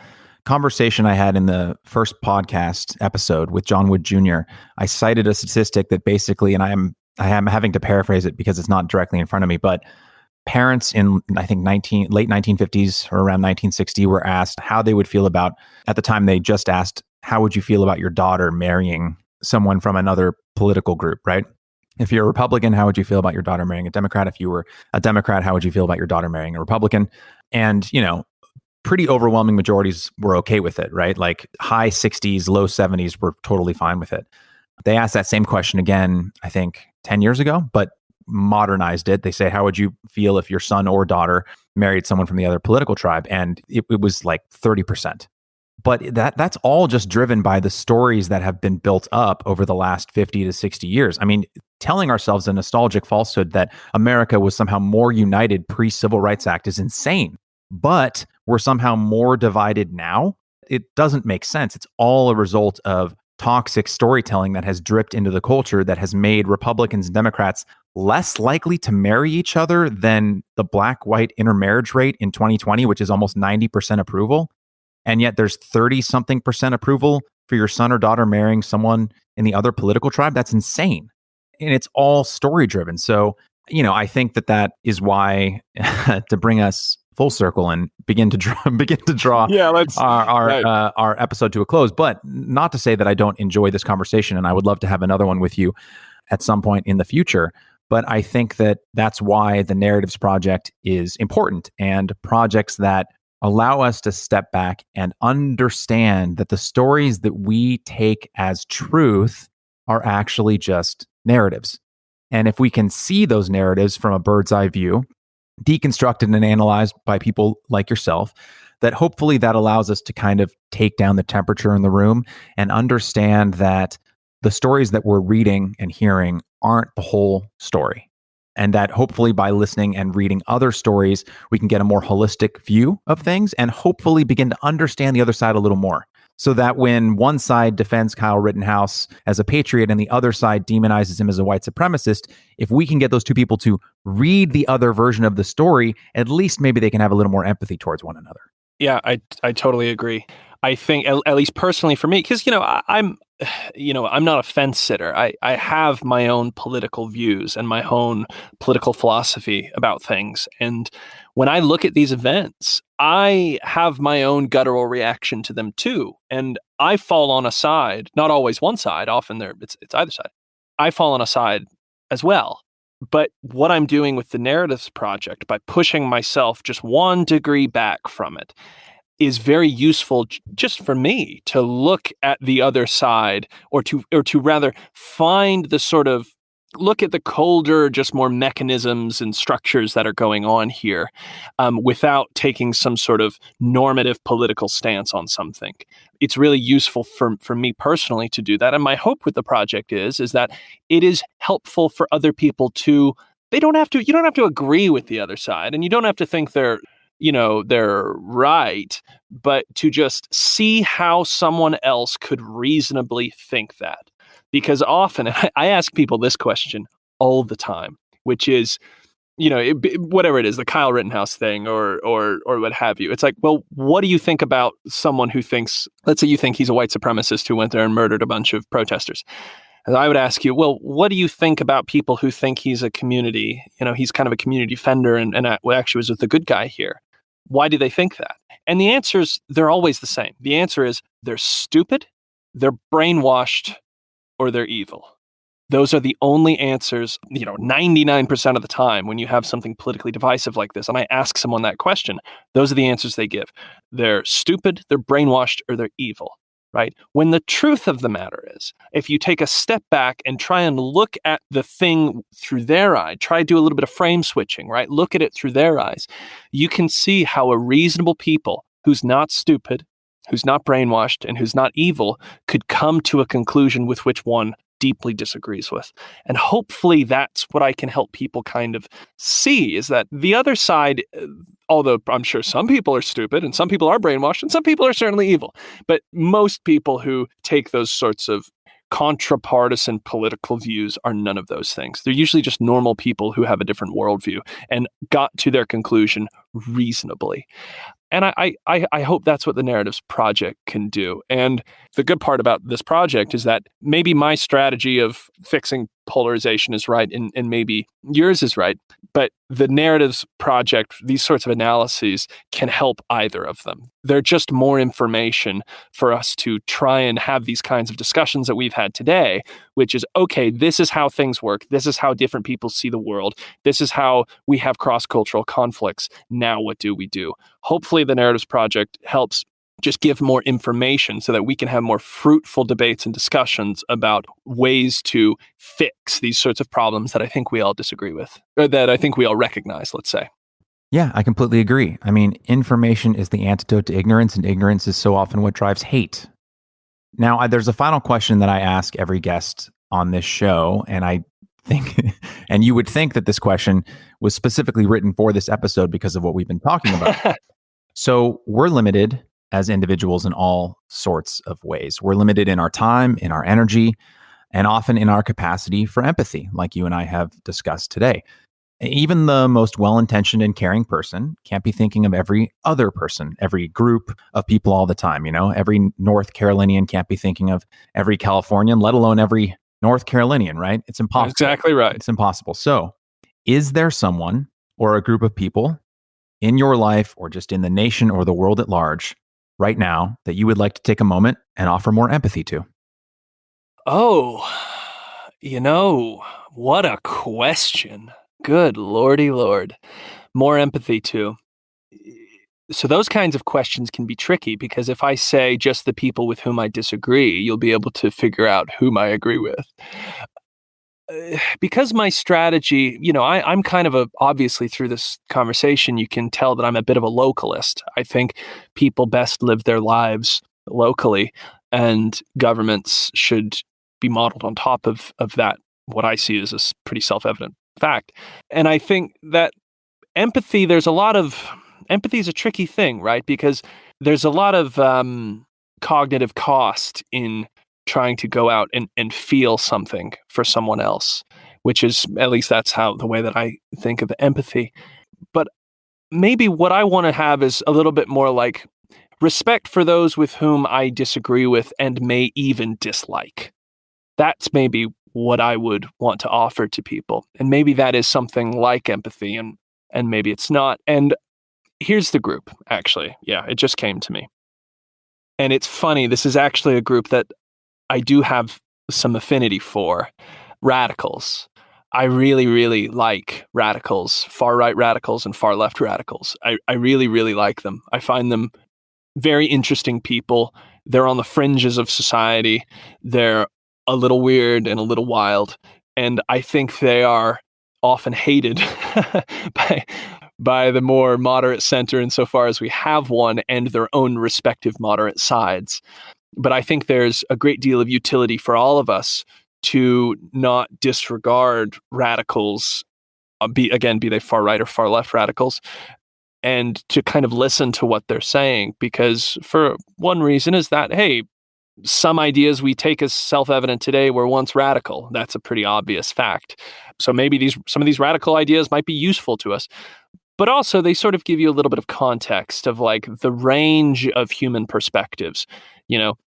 conversation I had in the first podcast episode with John Wood Jr., I cited a statistic that basically, and I am having to paraphrase it because it's not directly in front of me, but parents in, I think, late 1950s or around 1960 were asked how they would feel about, at the time they just asked, how would you feel about your daughter marrying someone from another political group, right? If you're a Republican, how would you feel about your daughter marrying a Democrat? If you were a Democrat, how would you feel about your daughter marrying a Republican? And, pretty overwhelming majorities were okay with it, right? Like high 60s, low 70s were totally fine with it. They asked that same question again, I think 10 years ago, but modernized it. They say, how would you feel if your son or daughter married someone from the other political tribe? And it was like 30%. But that's all just driven by the stories that have been built up over the last 50 to 60 years. I mean, telling ourselves a nostalgic falsehood that America was somehow more united pre-Civil Rights Act is insane. But we're somehow more divided now. It doesn't make sense. It's all a result of toxic storytelling that has dripped into the culture that has made Republicans and Democrats less likely to marry each other than the black-white intermarriage rate in 2020, which is almost 90% approval. And yet there's 30-something% approval for your son or daughter marrying someone in the other political tribe. That's insane. And it's all story-driven. So, I think that is why, to bring us full circle and begin to draw our episode to a close. But not to say that I don't enjoy this conversation, and I would love to have another one with you at some point in the future. But I think that's why the Narratives Project is important, and projects that allow us to step back and understand that the stories that we take as truth are actually just narratives. And if we can see those narratives from a bird's eye view, deconstructed and analyzed by people like yourself, that hopefully that allows us to kind of take down the temperature in the room and understand that the stories that we're reading and hearing aren't the whole story. And that hopefully by listening and reading other stories, we can get a more holistic view of things and hopefully begin to understand the other side a little more. So that when one side defends Kyle Rittenhouse as a patriot and the other side demonizes him as a white supremacist, if we can get those two people to read the other version of the story, at least maybe they can have a little more empathy towards one another. Yeah, I totally agree. I think, at least personally for me, because, I'm not a fence sitter. I have my own political views and my own political philosophy about things. And when I look at these events, I have my own guttural reaction to them too. And I fall on a side, not always one side, often it's either side. I fall on a side as well. But what I'm doing with the Narratives Project, by pushing myself just 1 degree back from it, is very useful just for me to look at the other side, or to rather find the sort of look at the colder, just more mechanisms and structures that are going on here, without taking some sort of normative political stance on something. It's really useful for me personally to do that. And my hope with the project is that it is helpful for other people to, you don't have to agree with the other side, and you don't have to think they're right, but to just see how someone else could reasonably think that. Because often, I ask people this question all the time, which is, whatever it is, the Kyle Rittenhouse thing or what have you. It's like, well, what do you think about someone who thinks, let's say you think he's a white supremacist who went there and murdered a bunch of protesters. And I would ask you, well, what do you think about people who think he's a community, he's kind of a community defender and actually was the good guy here? Why do they think that? And the answers, they're always the same. The answer is they're stupid, they're brainwashed, or they're evil. Those are the only answers, 99% of the time when you have something politically divisive like this. And I ask someone that question, those are the answers they give. They're stupid, they're brainwashed, or they're evil. Right? When the truth of the matter is, if you take a step back and try and look at the thing through their eye, try to do a little bit of frame switching, right? Look at it through their eyes. You can see how a reasonable people who's not stupid, who's not brainwashed, and who's not evil could come to a conclusion with which one deeply disagrees with. And hopefully that's what I can help people kind of see, is that the other side, although I'm sure some people are stupid and some people are brainwashed and some people are certainly evil, but most people who take those sorts of contrapartisan political views are none of those things. They're usually just normal people who have a different worldview and got to their conclusion reasonably. And I hope that's what the Narratives Project can do. And the good part about this project is that maybe my strategy of fixing polarization is right and maybe yours is right, but the Narratives Project, these sorts of analyses can help either of them. They're just more information for us to try and have these kinds of discussions that we've had today, which is, okay, this is how things work. This is how different people see the world. This is how we have cross-cultural conflicts. Now what do we do? Hopefully the Narratives Project helps just give more information so that we can have more fruitful debates and discussions about ways to fix these sorts of problems that I think we all disagree with, or that I think we all recognize, let's say. Yeah, I completely agree. I mean, information is the antidote to ignorance, and ignorance is so often what drives hate. Now, there's a final question that I ask every guest on this show, and I think, and you would think that this question was specifically written for this episode because of what we've been talking about. So we're limited as individuals in all sorts of ways. We're limited in our time, in our energy, and often in our capacity for empathy, like you and I have discussed today. Even the most well-intentioned and caring person can't be thinking of every other person, every group of people all the time. Every North Carolinian can't be thinking of every Californian, let alone every North Carolinian, right? It's impossible. Exactly right. It's impossible. So, is there someone or a group of people in your life or just in the nation or the world at large right now that you would like to take a moment and offer more empathy to? Oh, what a question. Good lordy lord. More empathy too. So those kinds of questions can be tricky because if I say just the people with whom I disagree, you'll be able to figure out whom I agree with. Because my strategy, I'm kind of obviously through this conversation, you can tell that I'm a bit of a localist. I think people best live their lives locally and governments should be modeled on top of that, what I see as a pretty self-evident fact. And I think that empathy is a tricky thing, right? Because there's a lot of cognitive cost in trying to go out and feel something for someone else, which is, at least that's the way that I think of empathy. But maybe what I want to have is a little bit more like respect for those with whom I disagree with and may even dislike. That's maybe what I would want to offer to people. And maybe that is something like empathy and maybe it's not. And here's the group, actually. Yeah, it just came to me. And it's funny, this is actually a group that I do have some affinity for. Radicals. I really, really like radicals, far-right radicals and far-left radicals. I really, really like them. I find them very interesting people. They're on the fringes of society. They're a little weird and a little wild. And I think they are often hated by the more moderate center insofar as we have one and their own respective moderate sides. But I think there's a great deal of utility for all of us to not disregard radicals, be they far right or far left radicals, and to kind of listen to what they're saying. Because for one reason is that, hey, some ideas we take as self-evident today were once radical. That's a pretty obvious fact. So maybe some of these radical ideas might be useful to us. But also they sort of give you a little bit of context of like the range of human perspectives.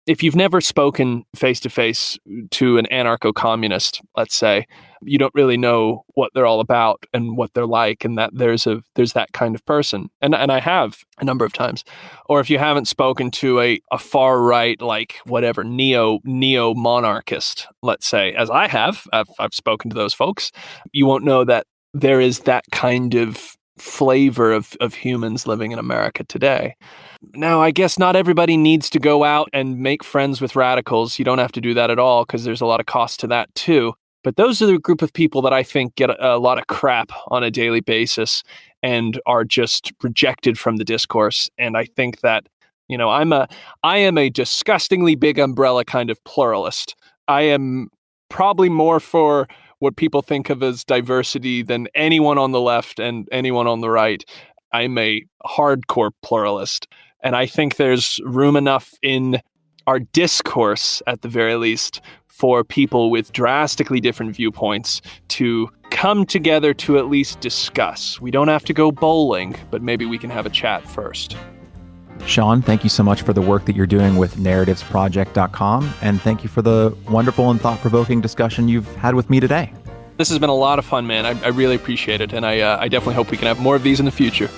If you've never spoken face-to-face to an anarcho-communist, let's say, you don't really know what they're all about and what they're like, and that there's that kind of person. And I have a number of times. Or if you haven't spoken to a far-right, like whatever, neo-monarchist, let's say, as I have, I've spoken to those folks, you won't know that there is that kind of flavor of humans living in America today. Now, I guess not everybody needs to go out and make friends with radicals. You don't have to do that at all because there's a lot of cost to that too. But those are the group of people that I think get a lot of crap on a daily basis and are just rejected from the discourse. And I think that, I am a disgustingly big umbrella kind of pluralist. I am probably more for what people think of as diversity than anyone on the left and anyone on the right. I'm a hardcore pluralist. And I think there's room enough in our discourse, at the very least, for people with drastically different viewpoints to come together to at least discuss. We don't have to go bowling, but maybe we can have a chat first. Shaun, thank you so much for the work that you're doing with narrativesproject.com, and thank you for the wonderful and thought-provoking discussion you've had with me today. This has been a lot of fun, man. I really appreciate it, and I definitely hope we can have more of these in the future.